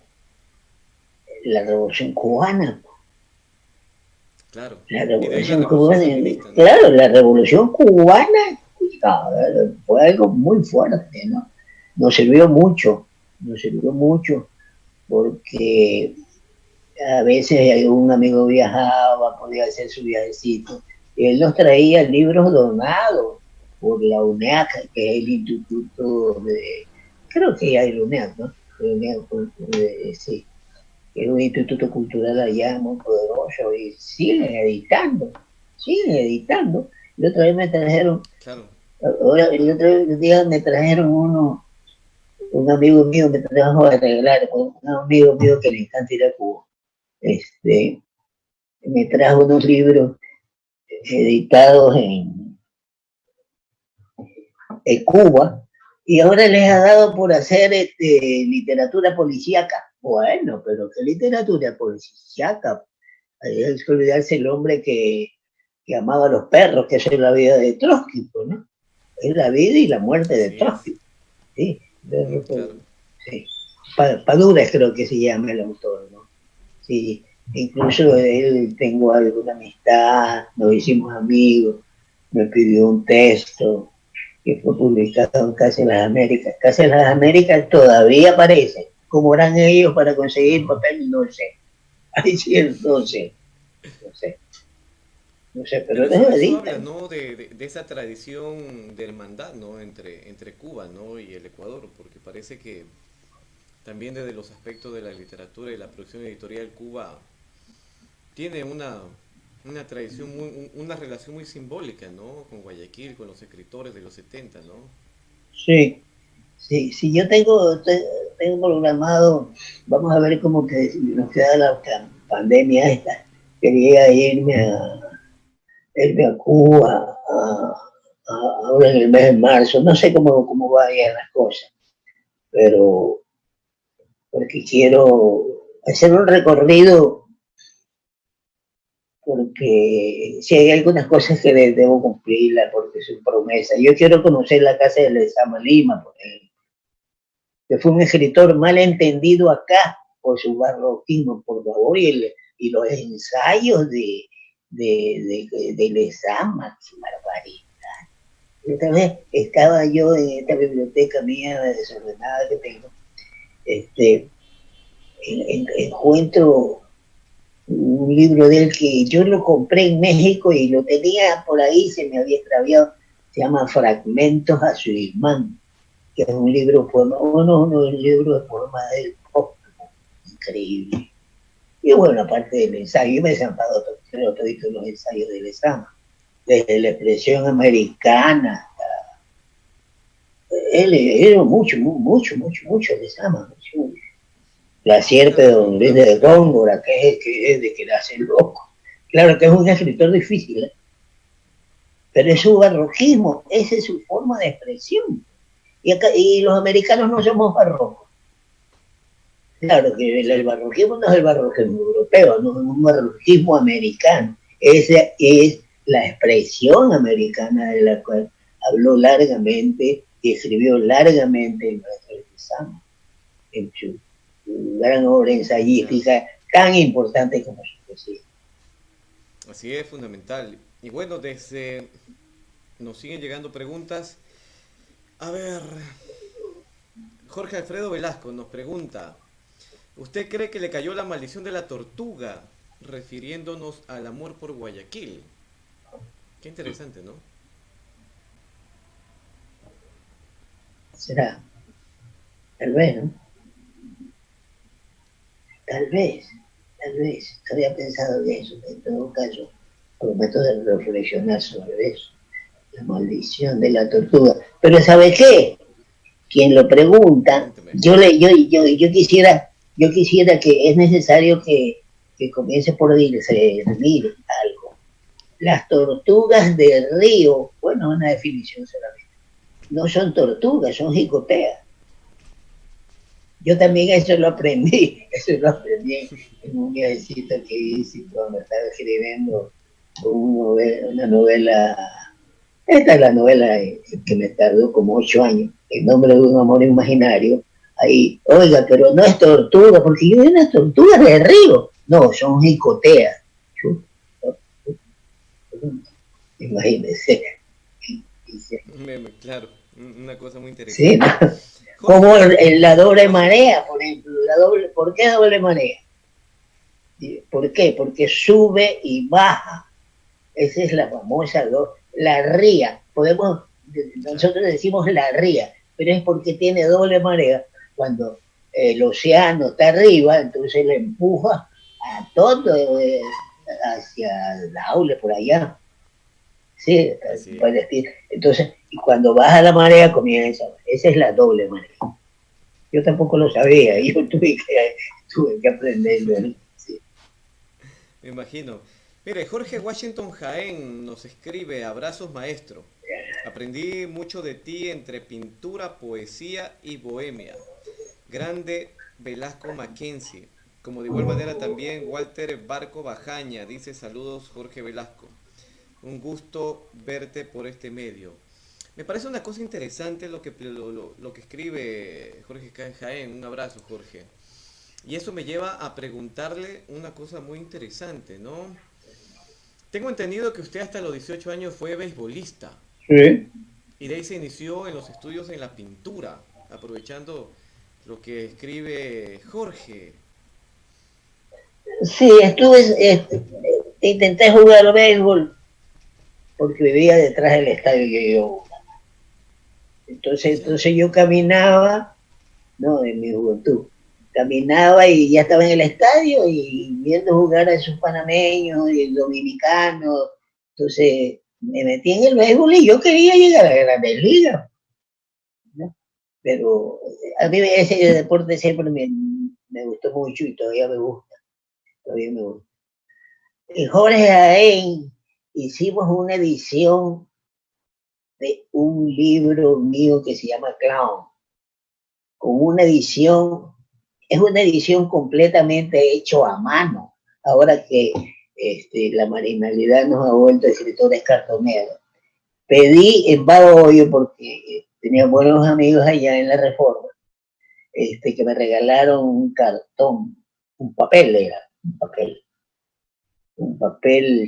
la Revolución Cubana. Claro. La Revolución Cubana, ¿no? Claro, la Revolución Cubana fue algo muy fuerte, ¿no? Nos sirvió mucho, porque a veces un amigo viajaba, podía hacer su viajecito, y él nos traía libros donados por la UNEAC, que es el instituto creo que hay el UNEAC, ¿no? El UNEAC, sí, que es un instituto cultural allá muy poderoso, y siguen editando. Y otra vez me trajeron, el otro día me trajeron un amigo mío me trajo a arreglar, un amigo mío que le encanta ir a Cuba, me trajo unos libros editados en Cuba, y ahora les ha dado por hacer literatura policíaca. Bueno, pero ¿qué literatura policíaca? Hay que olvidarse el hombre que amaba a los perros, que es la vida de Trotsky, pues, ¿no? Es la vida y la muerte de Trotsky. Sí, claro. Sí. Paduras creo que se llama el autor, ¿no? Sí, incluso él tengo alguna amistad, nos hicimos amigos, me pidió un texto que fue publicado en Casa de las Américas. Casa de las Américas todavía aparece. ¿Cómo eran ellos para conseguir papel? No sé. Ahí sí, no sé, pero eso habla, ¿no? de esa tradición de hermandad, ¿no? entre Cuba, ¿no? y el Ecuador, porque parece que también desde los aspectos de la literatura y la producción editorial, Cuba tiene una tradición, una relación muy simbólica, ¿no? Con Guayaquil, con los escritores de los 70, ¿no? Sí, yo tengo programado, vamos a ver cómo que nos queda la pandemia esta. Quería irme a Cuba ahora en el mes de marzo, no sé cómo vayan las cosas, pero porque quiero hacer un recorrido, porque si hay algunas cosas que debo cumplirlas porque son promesas. Yo quiero conocer la casa de Lezama Lima, por ejemplo, que fue un escritor mal entendido acá por su barroquismo, por favor, y los ensayos de Lezama, qué barbaridad. Otra vez estaba yo en esta biblioteca mía desordenada que tengo, encuentro un libro de él que yo lo compré en México y lo tenía por ahí, se me había extraviado, se llama Fragmentos a Sulimán, que es un libro un libro de poemas del pop, increíble. Y bueno, aparte del ensayo, yo me he zampado todos los ensayos de Lezama, desde la expresión americana Él era mucho, les ama, mucho. La sierpe de Don Luis de Góngora, que es de que la hace loco. Claro que es un escritor difícil, ¿eh? Pero es su barroquismo, esa es su forma de expresión. Y los americanos no somos barrocos. Claro que el barroquismo no es el barroquismo europeo, no es un barroquismo americano. Esa es la expresión americana de la cual habló largamente y escribió largamente el maestro Leguizamo en su gran obra ensayística tan importante como su poesía. Así es, fundamental. Y bueno, nos siguen llegando preguntas. A ver, Jorge Alfredo Velasco nos pregunta: ¿usted cree que le cayó la maldición de la tortuga, refiriéndonos al amor por Guayaquil? Qué interesante, ¿no? Será. Tal vez, ¿no? Tal vez. No había pensado en eso. En todo caso, prometo de reflexionar sobre eso. La maldición de la tortuga. Pero ¿sabe qué? Quien lo pregunta, yo quisiera que es necesario que comience por decir algo. Las tortugas del río, bueno, una definición solamente, no son tortugas, son jicoteas. Yo también eso lo aprendí en un viajecito que hice cuando estaba escribiendo una novela. Esta es la novela que me tardó como 8 años, El nombre de un amor imaginario. Ahí, oiga, pero no es tortuga, porque yo vi unas tortugas de río. No, son jicoteas. Imagínense. Claro, una cosa muy interesante. Sí, ¿no? Como la doble marea, por ejemplo. ¿Por qué doble marea? ¿Por qué? Porque sube y baja. Esa es la famosa la ría. Nosotros decimos la ría, pero es porque tiene doble marea. Cuando el océano está arriba, entonces le empuja a todo hacia el Daule, por allá. Sí, puede decir. Entonces, y cuando baja la marea comienza. Esa es la doble marea. Yo tampoco lo sabía, yo tuve que aprenderlo. Sí. Me imagino. Mire, Jorge Washington Jaén nos escribe: abrazos maestro. Aprendí mucho de ti entre pintura, poesía y bohemia. Grande Velasco Mackenzie. Como de igual manera también Walter Barco Bajaña dice: saludos Jorge Velasco. Un gusto verte por este medio. Me parece una cosa interesante lo que escribe Jorge Jaén. Un abrazo, Jorge. Y eso me lleva a preguntarle una cosa muy interesante, ¿no? Tengo entendido que usted hasta los 18 años fue beisbolista. Sí. Y de ahí se inició en los estudios en la pintura, aprovechando lo que escribe Jorge. Sí, intenté jugar béisbol porque vivía detrás del estadio que yo jugaba. Entonces yo caminaba, no, en mi juventud, caminaba y ya estaba en el estadio y viendo jugar a esos panameños y dominicanos. Entonces me metí en el béisbol y yo quería llegar a la Grandes Ligas, ¿no? Pero a mí ese deporte siempre me gustó mucho y todavía me gusta. Jorge Jaén, hicimos una edición de un libro mío que se llama Clown, con una edición, es una edición completamente hecho a mano, ahora que la marginalidad nos ha vuelto escritores cartoneros. Pedí en Bagoyo, porque tenía buenos amigos allá en la Reforma, que me regalaron un cartón, un papel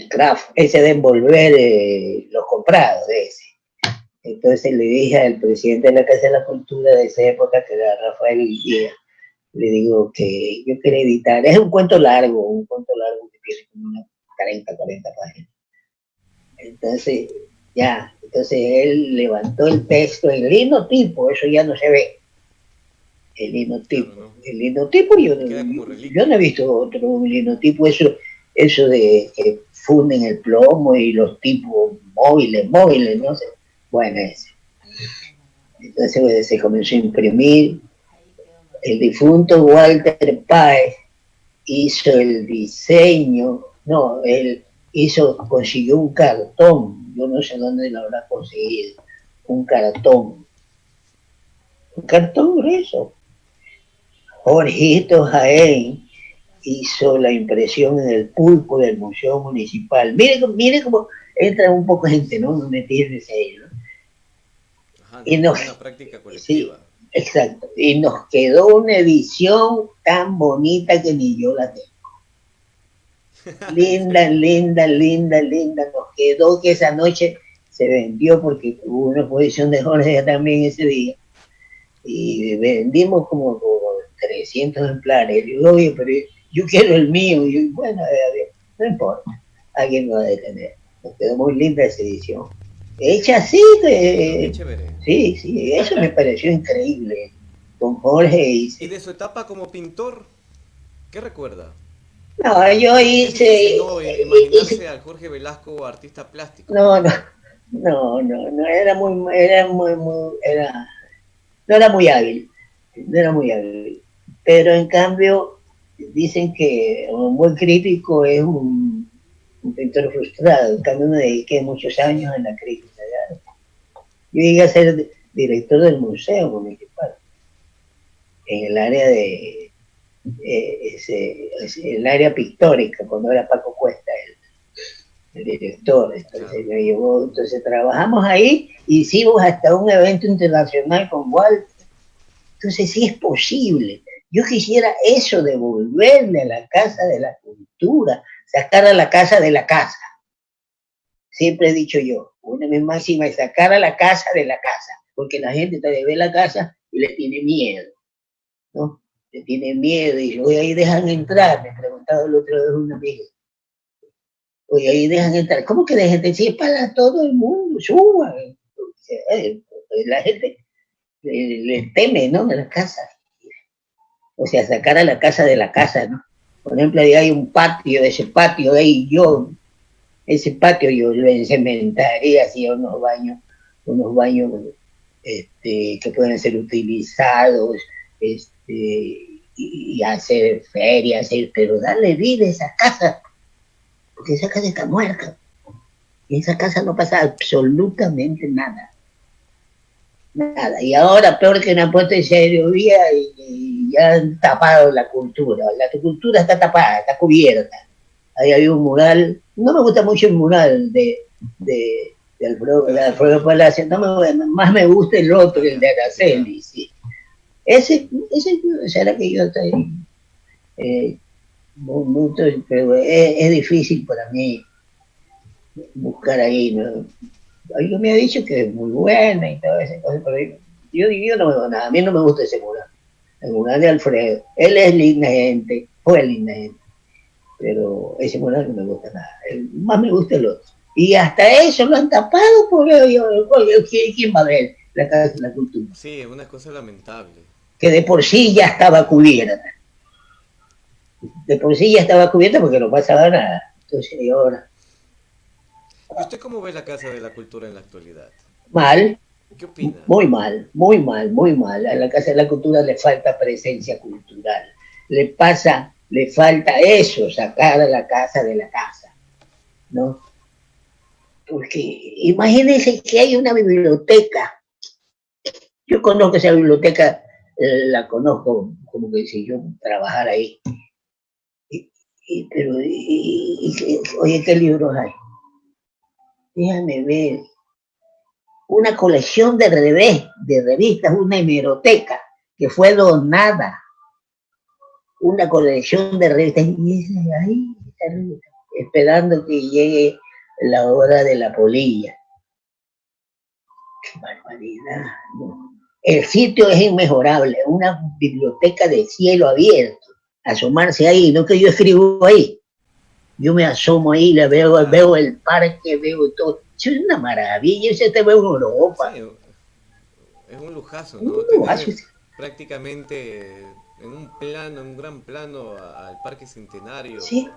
craft, ese de envolver los comprados, de ese. Entonces le dije al presidente de la Casa de la Cultura de esa época, que era Rafael Díaz, le digo que yo quería editar, es un cuento largo que tiene como unas 40 páginas. Entonces él levantó el texto en linotipo, eso ya no se ve. El linotipo yo no he visto otro linotipo, eso de que funden el plomo y los tipos móviles, no sé. Bueno, ese. Entonces se comenzó a imprimir. El difunto Walter Páez hizo el diseño, no, él consiguió un cartón, yo no sé dónde lo habrá conseguido, un cartón grueso. Jorgito Jaén hizo la impresión en el pulpo del Museo Municipal. Mire cómo entra un poco gente, ¿no? No me tienes ahí, ¿no? Ajá, y una práctica colectiva. Sí, exacto. Y nos quedó una edición tan bonita que ni yo la tengo. Linda, linda, linda, linda. Nos quedó que esa noche se vendió porque hubo una exposición de Jorge también ese día. Y vendimos como 300 ejemplares. Y digo, oye, pero yo quiero el mío. Y yo, bueno, no importa, alguien lo va a detener. Nos quedó muy linda esa edición. Hecha así, sí, eso me pareció increíble. Con Jorge ¿Y de su etapa como pintor? ¿Qué recuerda? No, yo hice... No, imaginarse al Jorge Velasco artista plástico. No, era muy hábil. No era muy hábil. Pero en cambio, dicen que un buen crítico es un pintor frustrado. En cambio, me dediqué muchos años en la crítica. ¿Ya? Yo llegué a ser director del Museo Municipal, en el área de el área pictórica, cuando era Paco Cuesta el director. Entonces me llevó, entonces trabajamos ahí, hicimos hasta un evento internacional con Walter. Entonces sí es posible. Yo quisiera eso, devolverle a la Casa de la Cultura, sacar a la casa de la casa. Siempre he dicho yo, una de mis máximas es sacar a la casa de la casa, porque la gente te ve la casa y le tiene miedo, ¿no? Le tiene miedo y hoy ahí dejan entrar, me preguntaba el otro día un amigo. Hoy ahí dejan entrar. ¿Cómo que dejan entrar? Si es para todo el mundo, suban. La gente le teme, ¿no? A la casa. O sea, sacar a la casa de la casa, ¿no? Por ejemplo, ahí hay un patio, ese patio ahí ese patio yo lo encementaría, hacía unos baños que pueden ser utilizados, y hacer ferias, pero darle vida a esa casa, porque esa casa está muerta. Y en esa casa no pasa absolutamente nada. Nada. Y ahora, peor que una puesta en servidumbre y ya han tapado la cultura. La cultura está tapada, está cubierta. Ahí hay un mural. No me gusta mucho el mural de Alfredo Palacio. Más me gusta el otro, el de Araceli, sí. Ese será que yo estoy pero es difícil para mí buscar ahí, ¿no? Alguien me ha dicho que es muy buena y todas esas cosas, pero yo no veo nada. A mí no me gusta ese mural. El mural de Alfredo. Él es linda gente, fue linda gente, pero ese mural no me gusta nada. Más me gusta el otro. Y hasta eso lo han tapado, porque ¿quién va a ver la Casa de la Cultura? Sí, es una cosa lamentable. Que de por sí ya estaba cubierta. De por sí ya estaba cubierta porque no pasaba nada. Entonces, y ahora... ¿Y usted cómo ve la Casa de la Cultura en la actualidad? Mal. ¿Qué opina? Muy mal, muy mal, muy mal. A la Casa de la Cultura le falta presencia cultural. Le falta eso, sacar a la casa de la casa, ¿no? Porque imagínense que hay una biblioteca. Yo conozco esa biblioteca, la conozco como que si yo trabajara ahí. Pero, oye, ¿qué libros hay? Déjame ver. Una colección de revistas, una hemeroteca que fue donada. Una colección de revistas. Y ahí, esperando que llegue la hora de la polilla. ¡Qué barbaridad! ¿No? El sitio es inmejorable, una biblioteca de cielo abierto. Asomarse ahí, no que yo escribo ahí. Yo me asomo ahí, veo el parque, veo todo. Es una maravilla, eso te veo en Europa. Sí, es un lujazo, ¿no? Prácticamente en un gran plano al Parque Centenario. Sí.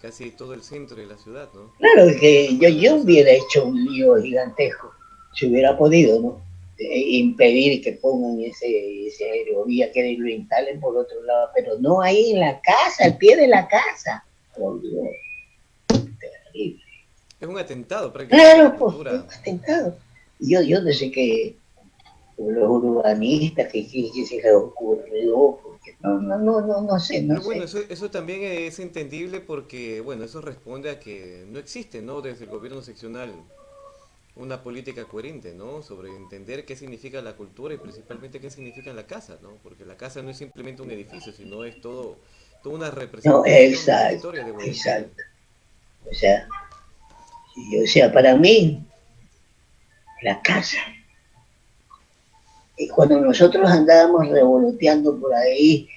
Casi todo el centro de la ciudad, ¿no? Claro que yo hubiera hecho un lío gigantesco, si hubiera podido, ¿no? impedir que pongan ese aerovía, que lo instalen por otro lado, pero no ahí en la casa, al pie de la casa. Por Dios, terrible. Es un atentado prácticamente. Claro, pues, es un atentado. Yo no sé qué, los urbanistas, que se les ocurrió, porque no sé, no Pero bueno, sé. eso también es entendible porque, bueno, eso responde a que no existe, ¿no? Desde el gobierno seccional una política coherente, ¿no? Sobre entender qué significa la cultura y principalmente qué significa la casa, ¿no? Porque la casa no es simplemente un edificio, sino es toda una No, representación de la exacto, historia de Guayaquil. exacto. O sea, para mí, la casa. Y cuando nosotros andábamos revoloteando por ahí,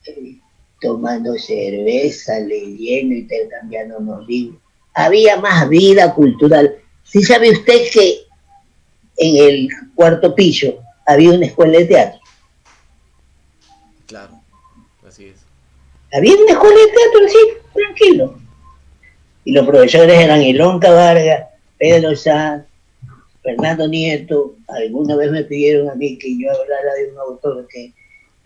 eh, tomando cerveza, leyendo, intercambiando unos libros, había más vida cultural. ¿Sí sabe usted que en el cuarto piso había una escuela de teatro? Claro, así es. Había una escuela de teatro así, tranquilo. Y los profesores eran Ilonka Vargas, Pedro Sanz, Fernando Nieto. Alguna vez me pidieron a mí que yo hablara de un autor que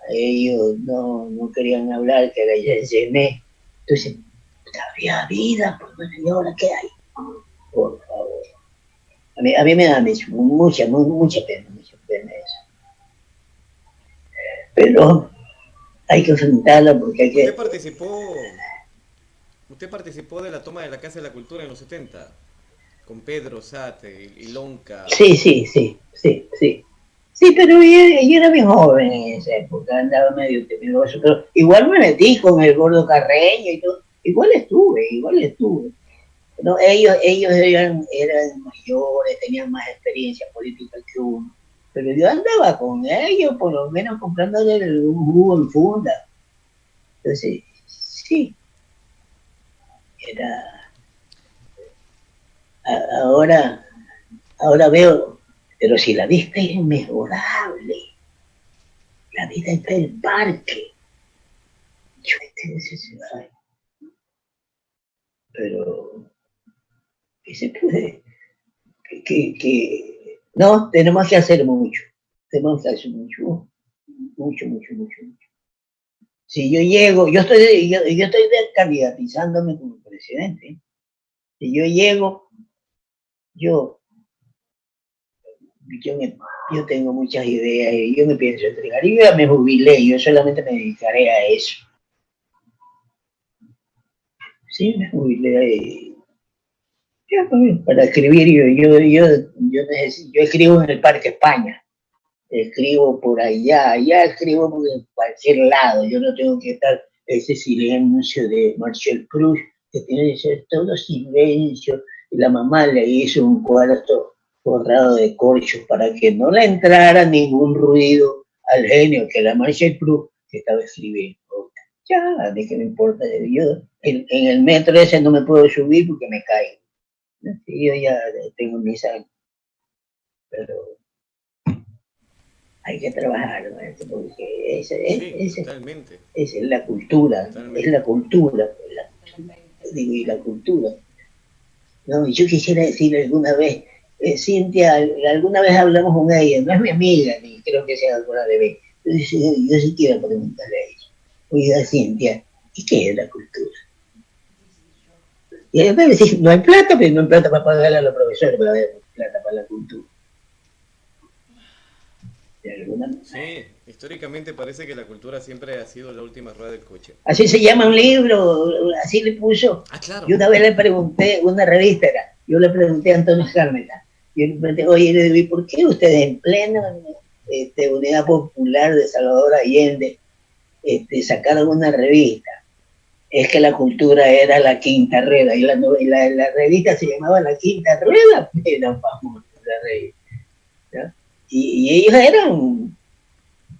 ellos no querían hablar, que era Gené. Entonces, había vida, pues bueno, ¿y ahora qué hay? Por favor. A mí me da mucha pena eso. Pero hay que enfrentarla porque hay ¿Usted que... participó, usted participó de la toma de la Casa de la Cultura en los 70? Con Pedro Sate y Lonca. Sí, pero yo era bien joven en esa época, andaba medio temeroso, pero igual me metí con el Gordo Carreño y todo, igual estuve. No, ellos eran mayores, tenían más experiencia política que uno, pero yo andaba con ellos, por lo menos comprándole un jugo en funda. Entonces, sí, era, ahora, ahora veo, pero si la vista es inmejorable, la vida está en el parque. Pero, ¿qué se puede? No, tenemos que hacer mucho. Tenemos que hacer mucho. Si yo llego, yo estoy candidatizándome como presidente. Si yo llego, yo, yo, me, yo tengo muchas ideas y yo me pienso entregar. Yo ya me jubilé, yo solamente me dedicaré a eso. Sí, me jubilé para escribir. Yo escribo en el Parque España, escribo por allá escribo por cualquier lado. Yo no tengo que estar ese silencio de Marcel Proust, que tiene que ser todo silencio. Y la mamá le hizo un cuarto forrado de corchos para que no le entrara ningún ruido al genio, que era Marcel Proust, que estaba escribiendo. Ya, a mí que me importa. Yo en el metro ese no me puedo subir porque me caigo. Yo ya tengo mis años, pero hay que trabajar, ¿no? Porque Sí, totalmente. esa es la cultura, es la Totalmente. cultura, digo, y la cultura. No, yo quisiera decir alguna vez, Cintia, alguna vez hablamos con ella, no es mi amiga, ni creo que sea alguna de mí. Yo sí quiero preguntarle a ella, oiga, Cintia, ¿y qué es la cultura? Y ella me dice, no hay plata, pero no hay plata para pagarle a los profesores, pero hay plata para la cultura. De alguna manera. Sí, históricamente parece que la cultura siempre ha sido la última rueda del coche. Así se llama un libro, así le puso. Ah, claro. Yo una vez le pregunté, una revista era, yo le pregunté a Antonio Escármeta, yo le pregunté, oye, le digo, ¿por qué ustedes en plena Unidad Popular de Salvador Allende sacaron una revista? Es que la cultura era la quinta rueda, y la revista se llamaba La Quinta Rueda, era famosa la revista, ¿no? Y ellos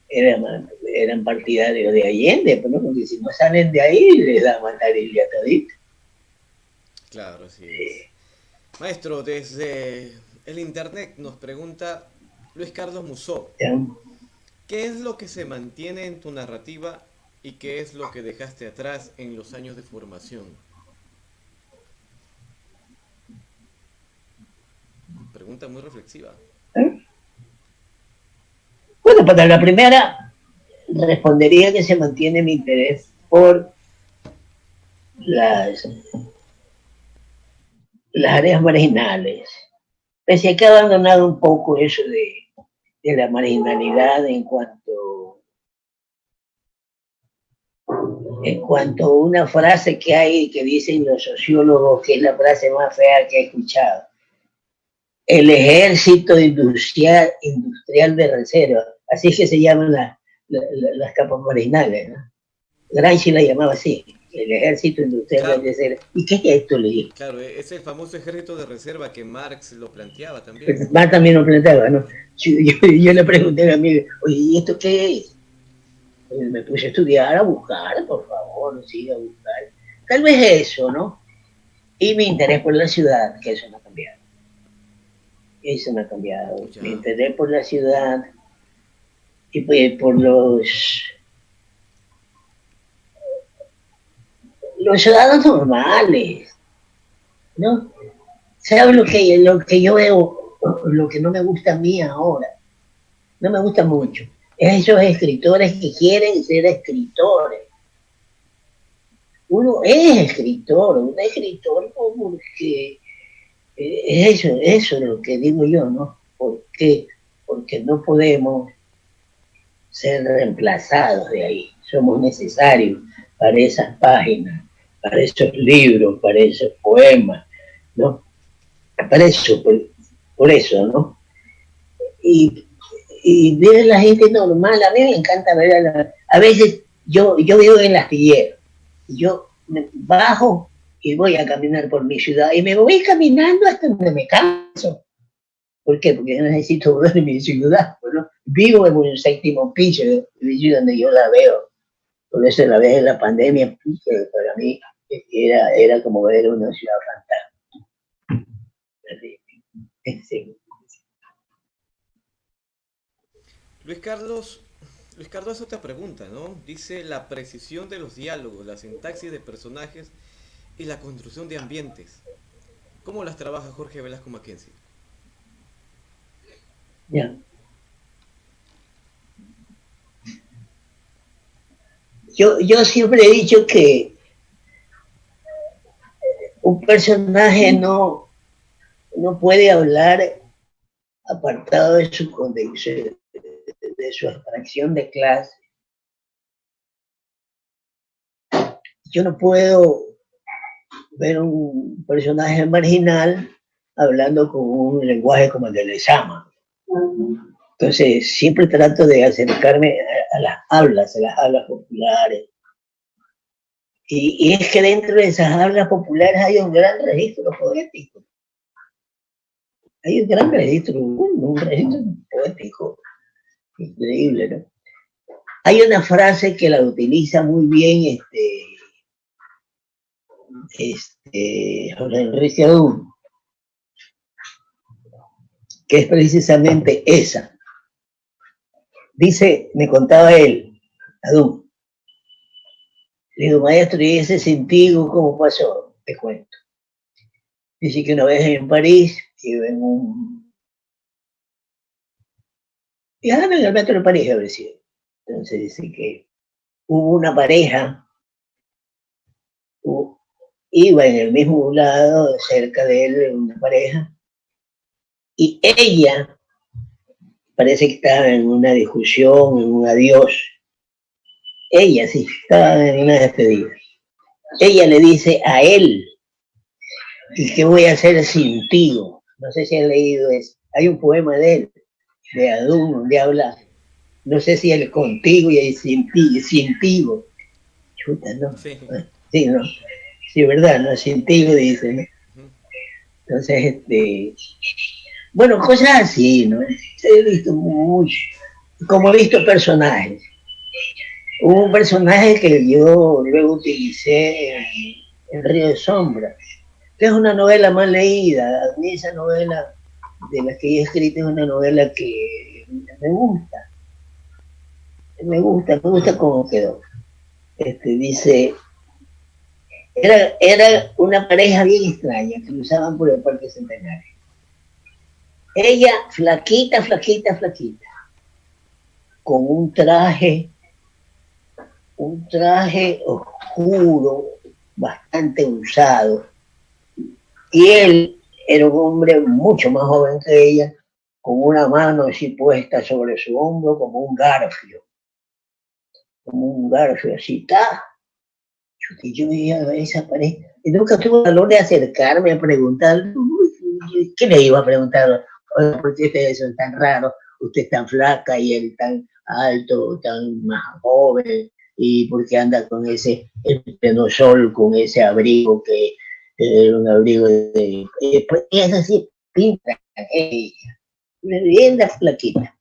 eran partidarios de Allende, ¿no? Porque si no salen de ahí, les da matarile a todito. Claro, así es. Maestro, desde el internet nos pregunta Luis Carlos Musó, ¿qué es lo que se mantiene en tu narrativa y qué es lo que dejaste atrás en los años de formación? Pregunta muy reflexiva. Bueno, para la primera, respondería que se mantiene mi interés por las áreas marginales. Pese a que he abandonado un poco eso de la marginalidad en cuanto a una frase que hay que dicen los sociólogos, que es la frase más fea que he escuchado: el ejército industrial de reserva. Así es que se llaman las capas marginales, ¿no? Gramsci la llamaba así, el ejército industrial de reserva. ¿Y qué es esto, le dije? Claro, es el famoso ejército de reserva que Marx lo planteaba también. Pues Marx también lo planteaba, ¿no? Yo le pregunté a mi amigo, oye, ¿y esto qué es? Me puse a estudiar, a buscar, por favor, sí, a buscar. Tal vez eso, ¿no? Y mi interés por la ciudad, que eso no ha cambiado. Eso no ha cambiado. Ya. Mi interés por la ciudad y pues por los ciudadanos normales, ¿no? ¿Sabes lo que yo veo, lo que no me gusta a mí ahora? No me gusta mucho. Es esos escritores que quieren ser escritores. Uno es escritor porque eso es lo que digo yo, ¿no? Porque no podemos ser reemplazados de ahí. Somos necesarios para esas páginas, para esos libros, para esos poemas, ¿no? Para eso, por eso, ¿no? Y ver a la gente normal, a mí me encanta ver a veces yo vivo en el astillero, yo me bajo y voy a caminar por mi ciudad y me voy caminando hasta donde me canso. ¿Por qué? Porque yo necesito ver mi ciudad, ¿no? Vivo en un 7º piso, donde yo la veo. Por eso la vez de la pandemia, para mí era como ver una ciudad fantasma. Sí. Luis Carlos hace otra pregunta, ¿no? Dice: la precisión de los diálogos, la sintaxis de personajes y la construcción de ambientes. ¿Cómo las trabaja Jorge Velasco Mackenzie? Ya. Yo siempre he dicho que un personaje no puede hablar apartado de su condición, de su abstracción de clase. Yo no puedo ver un personaje marginal hablando con un lenguaje como el de Lezama. Entonces, siempre trato de acercarme a las hablas populares. Y es que dentro de esas hablas populares hay un gran registro poético. Hay un gran registro, un registro poético increíble, ¿no? Hay una frase que la utiliza muy bien Jorge Enrique Adún, que es precisamente esa. Dice, me contaba él, Adún, le digo, maestro, ¿y ese sentido cómo pasó? Te cuento. Dice que una vez en París, iba en un... Y en el metro de París, habrá sido. Entonces dice que hubo una pareja, iba en el mismo lado, cerca de él, una pareja, y ella parece que estaba en una discusión, en un adiós. Ella sí, estaba en una despedida. Ella le dice a él, ¿y qué voy a hacer sin ti? No sé si han leído eso. Hay un poema de él, de Adún, donde habla, no sé si el contigo y el sin ti. Chuta, ¿no? Sí. Sí, ¿no? Sí, ¿verdad? ¿No? Sin ti, dice, ¿no? Entonces, bueno, cosas así, ¿no? He visto mucho, como he visto personajes. Hubo un personaje que yo luego utilicé en Río de Sombra, que es una novela más leída. A mí esa novela, de la que he escrito, es una novela que me gusta. Me gusta cómo quedó. Dice, era una pareja bien extraña, que cruzaban por el Parque Centenario. Ella, flaquita. con un traje oscuro, bastante usado, y él era un hombre mucho más joven que ella, con una mano así puesta sobre su hombro como un garfio así, ¡ta! Yo veía esa pared y nunca tuve el valor de acercarme a preguntar, ¿qué le iba a preguntar? Oye, ¿por qué ustedes son tan raros? Usted es tan flaca y él tan alto, tan más joven, y por qué anda con ese pleno sol, con ese abrigo que es un abrigo de... pues es así, pinta ella, bien la flaquita.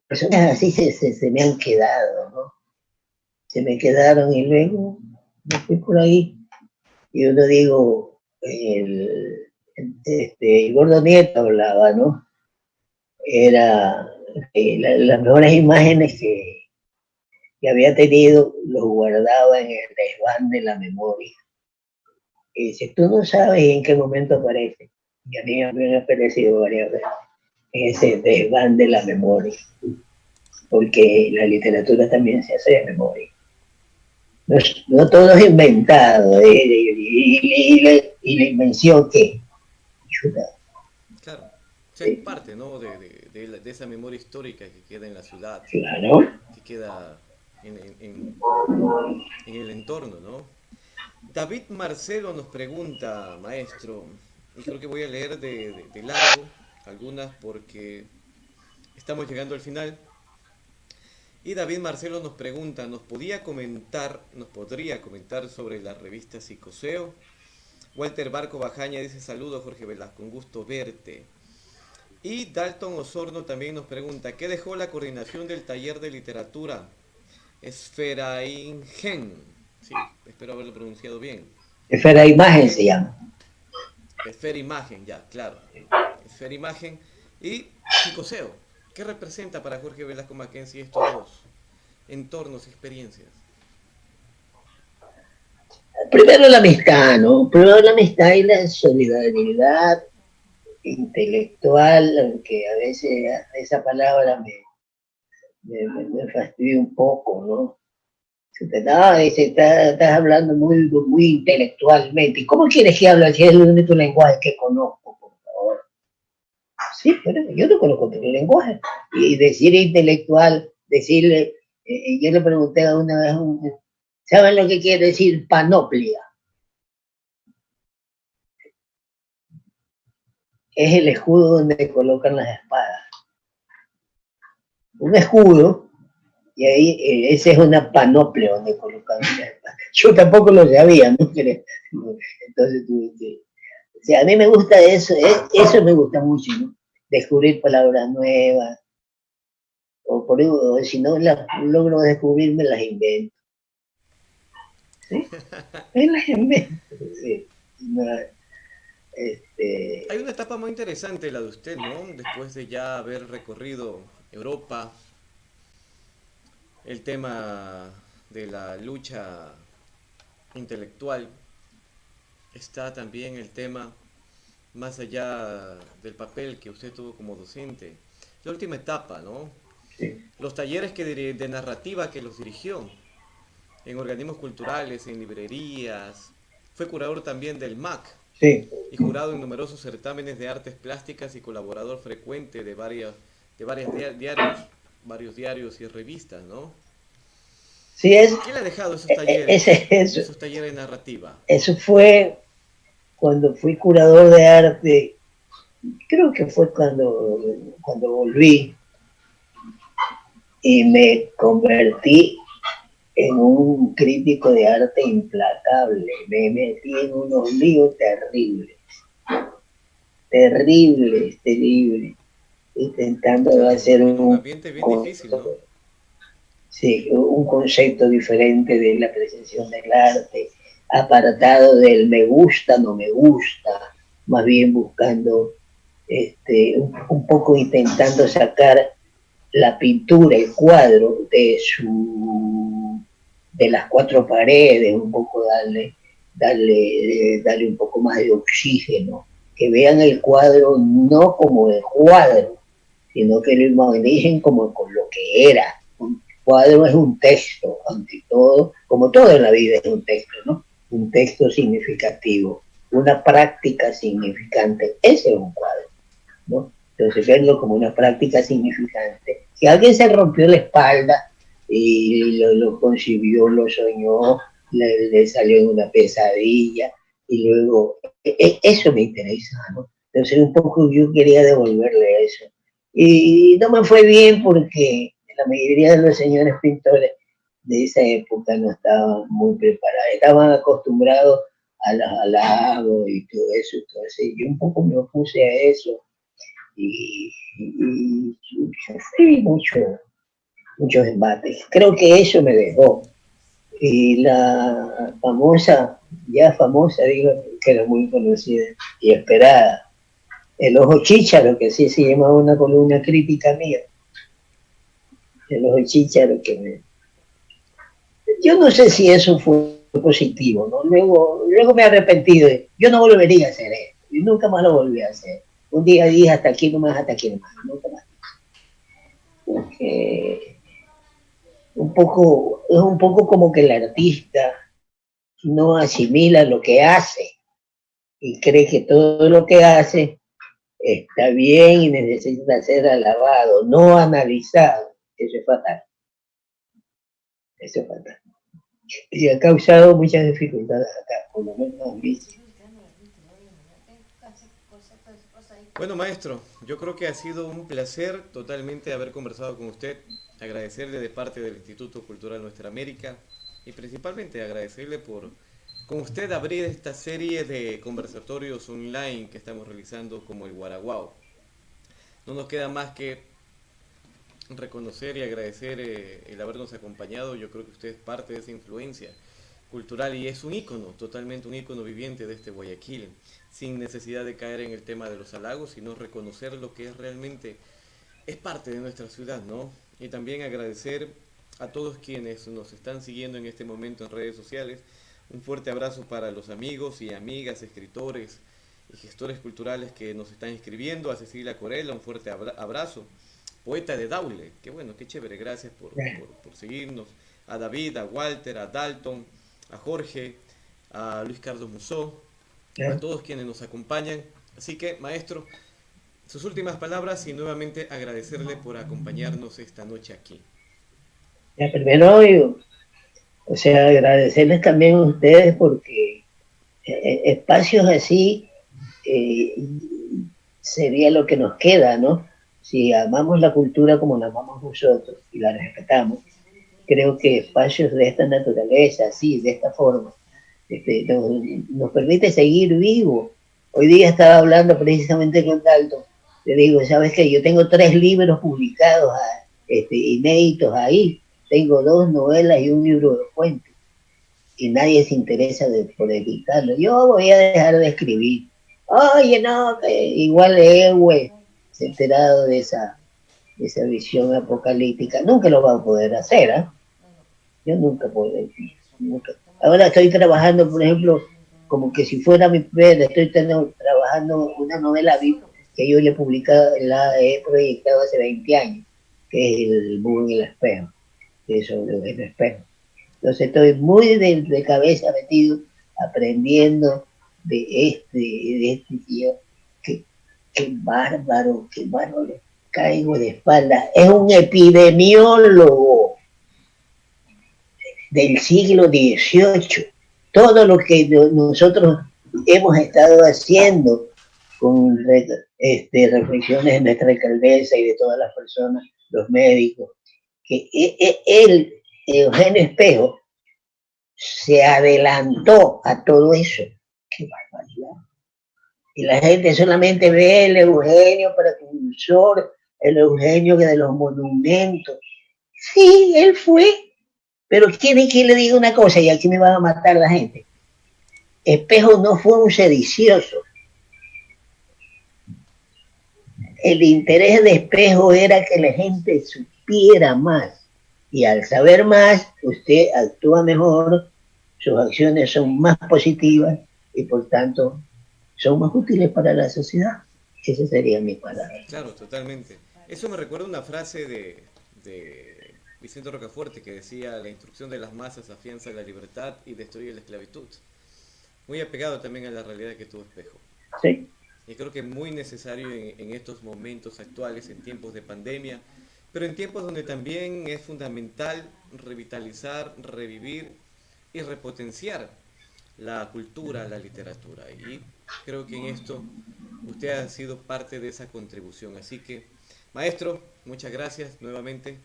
Personas así se me han quedado, ¿no? Se me quedaron y luego me fui por ahí y uno digo, el Gordo Nieto hablaba, ¿no? Era las mejores imágenes que había tenido, los guardaba en el desván de la memoria. Y dice, tú no sabes en qué momento aparece. Y a mí me ha aparecido varias veces en ese desván de la memoria, porque la literatura también se hace de memoria. No todo es inventado, y la invención que claro, o sea, es parte, ¿no? de esa memoria histórica que queda en la ciudad, claro, que queda en el entorno, ¿no? David Marcelo nos pregunta, maestro, y creo que voy a leer de largo algunas porque estamos llegando al final. Y David Marcelo nos pregunta, ¿nos podría comentar sobre la revista Psicoseo? Walter Barco Bajaña dice, saludos Jorge Velasco, un gusto verte. Y Dalton Osorno también nos pregunta, ¿qué dejó la coordinación del taller de literatura Esferaingen? Sí, espero haberlo pronunciado bien. Esfera-Imagen se llama. Esfera-Imagen, ya, claro. Esfera-Imagen y Psicoseo. ¿Qué representa para Jorge Velasco Mackenzie estos dos entornos, experiencias? Primero la amistad, ¿no? Primero la amistad y la solidaridad intelectual, aunque a veces esa palabra me fastidia un poco, ¿no? Estás hablando muy intelectualmente. ¿Y cómo quieres que hable? Si es el único lenguaje que conozco, por favor. Sí, pero yo no conozco otro lenguaje. Y decir intelectual, decirle, yo le pregunté a una vez, ¿saben lo que quiere decir panoplia? Es el escudo donde colocan las espadas. Un escudo, y ahí esa es una panoplia donde colocan las espadas. Yo tampoco lo sabía, ¿no? Entonces tuve que... O sea, a mí me gusta eso, eso me gusta mucho, ¿no? Descubrir palabras nuevas, o si no las logro descubrir, me las invento. ¿Sí? Me las invento, sí. No, Hay una etapa muy interesante la de usted, ¿no? Después de ya haber recorrido Europa, el tema de la lucha intelectual, está también el tema más allá del papel que usted tuvo como docente, la última etapa, ¿no? sí. Los talleres de narrativa que los dirigió en organismos culturales, en librerías, fue curador también del MAC. Sí. Y jurado en numerosos certámenes de artes plásticas y colaborador frecuente de varios diarios y revistas, ¿no? Sí, ¿Qué le ha dejado esos talleres, esos talleres de narrativa? Eso fue cuando fui curador de arte, creo que fue cuando volví y me convertí en un crítico de arte implacable. Me metí en unos líos terribles, intentando claro, hacer un ambiente bien difícil, ¿no? Sí, un concepto diferente de la apreciación del arte, apartado del me gusta, no me gusta, más bien buscando, un poco intentando sacar la pintura, el cuadro de las cuatro paredes, un poco darle un poco más de oxígeno, que vean el cuadro no como el cuadro, sino que lo imaginicen como con lo que era. Un cuadro es un texto, ante todo, como todo en la vida es un texto, ¿no? Un texto significativo, una práctica significante, ese es un cuadro, ¿no? Entonces verlo como una práctica significante. Si alguien se rompió la espalda y lo concibió, lo soñó, le salió en una pesadilla y luego, eso me interesa, ¿no? Entonces un poco yo quería devolverle eso. Y no me fue bien porque la mayoría de los señores pintores de esa época no estaban muy preparados, estaban acostumbrados a los halagos y todo eso. Entonces yo un poco me opuse a eso y sufrí muchos embates. Creo que eso me dejó. Y la famosa, ya famosa, digo, que era muy conocida y esperada, El Ojo Chícharo, que así se llamaba una columna crítica mía. El Ojo Chícharo, que yo no sé si eso fue positivo, ¿no? Luego me he arrepentido. Yo no volvería a hacer eso. Y nunca más lo volví a hacer. Un día dije hasta aquí nomás, nunca más. Porque es un poco como que el artista no asimila lo que hace y cree que todo lo que hace está bien y necesita ser alabado, no analizado. Eso es fatal. Eso es fatal. Y ha causado muchas dificultades acá, por lo menos a mí. Bueno, maestro, yo creo que ha sido un placer totalmente haber conversado con usted, agradecerle de parte del Instituto Cultural Nuestra América y principalmente agradecerle por con usted abrir esta serie de conversatorios online que estamos realizando como el Guaraguao. No nos queda más que reconocer y agradecer el habernos acompañado. Yo creo que usted es parte de esa influencia cultural y es un ícono, totalmente un ícono viviente de este Guayaquil, sin necesidad de caer en el tema de los halagos, sino reconocer lo que es realmente es parte de nuestra ciudad, ¿no? Y también agradecer a todos quienes nos están siguiendo en este momento en redes sociales. Un fuerte abrazo para los amigos y amigas, escritores y gestores culturales que nos están escribiendo. A Cecilia Corella, un fuerte abrazo. Poeta de Daule, qué bueno, qué chévere, gracias por seguirnos. A David, a Walter, a Dalton, a Jorge, a Luis Carlos Musó, a todos quienes nos acompañan. Así que, maestro, sus últimas palabras y nuevamente agradecerle por acompañarnos esta noche aquí. Ya, primero, o sea, agradecerles también a ustedes porque espacios así sería lo que nos queda, ¿no? Si amamos la cultura como la amamos nosotros y la respetamos, creo que espacios de esta naturaleza, así, de esta forma, nos permite seguir vivos. Hoy día estaba hablando precisamente con Dalton, le digo, ¿sabes qué? Yo tengo 3 libros publicados, inéditos ahí, tengo 2 novelas y un libro de cuentos, y nadie se interesa por editarlo. Yo voy a dejar de escribir. Oye, no, igual se ha enterado de esa visión apocalíptica. Nunca lo va a poder hacer, ¿eh? Yo nunca podré. Nunca. Ahora estoy trabajando, por ejemplo, como que si fuera mi pena, estoy trabajando una novela que yo le he publicado, la he proyectado hace 20 años, que es El Búho y el Espejo, que es sobre el espejo. Entonces estoy muy de cabeza metido, aprendiendo de este tío, qué bárbaro, le caigo de espalda. Es un epidemiólogo del siglo XVIII. Todo lo que nosotros hemos estado haciendo con reflexiones de nuestra alcaldesa y de todas las personas, los médicos, que él, Eugenio Espejo, se adelantó a todo eso. ¡Qué barbaridad! Y la gente solamente ve el Eugenio precursor, el Eugenio de los monumentos. Sí, él fue. Pero quiere que le diga una cosa y aquí me van a matar la gente. Espejo no fue un sedicioso. El interés de Espejo era que la gente supiera más. Y al saber más, usted actúa mejor, sus acciones son más positivas y por tanto son más útiles para la sociedad. Esa sería mi palabra. Claro, totalmente. Eso me recuerda una frase de Vicente Rocafuerte que decía: la instrucción de las masas afianza la libertad y destruye la esclavitud. Muy apegado también a la realidad que tuvo Espejo. Sí. Y creo que es muy necesario en estos momentos actuales, en tiempos de pandemia, pero en tiempos donde también es fundamental revitalizar, revivir y repotenciar la cultura, la literatura. Y creo que en esto usted ha sido parte de esa contribución. Así que, maestro, muchas gracias nuevamente.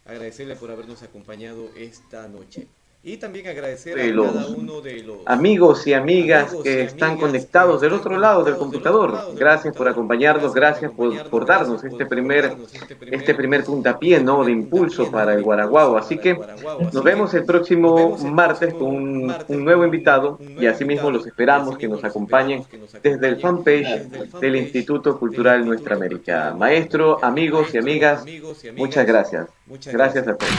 Agradecerle por habernos acompañado esta noche. Y también agradecer a cada uno de los amigos y amigas que están conectados del otro lado del computador. Gracias por acompañarnos, gracias por darnos este primer puntapié, ¿no?, de impulso para el Guaraguao. Así que nos vemos el próximo martes con un nuevo invitado, y asimismo los esperamos que nos acompañen desde el fanpage del Instituto Cultural Nuestra América. Maestro, amigos y amigas, muchas gracias. Gracias a todos.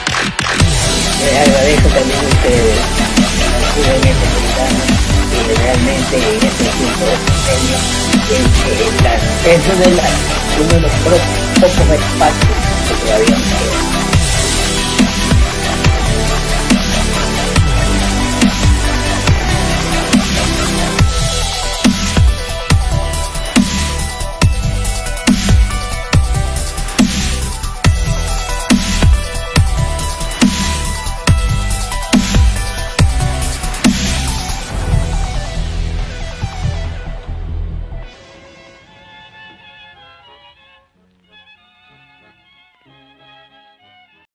Les agradezco también a ustedes, y realmente en este tiempo de pandemia es uno de los pocos espacios que todavía nos quedan.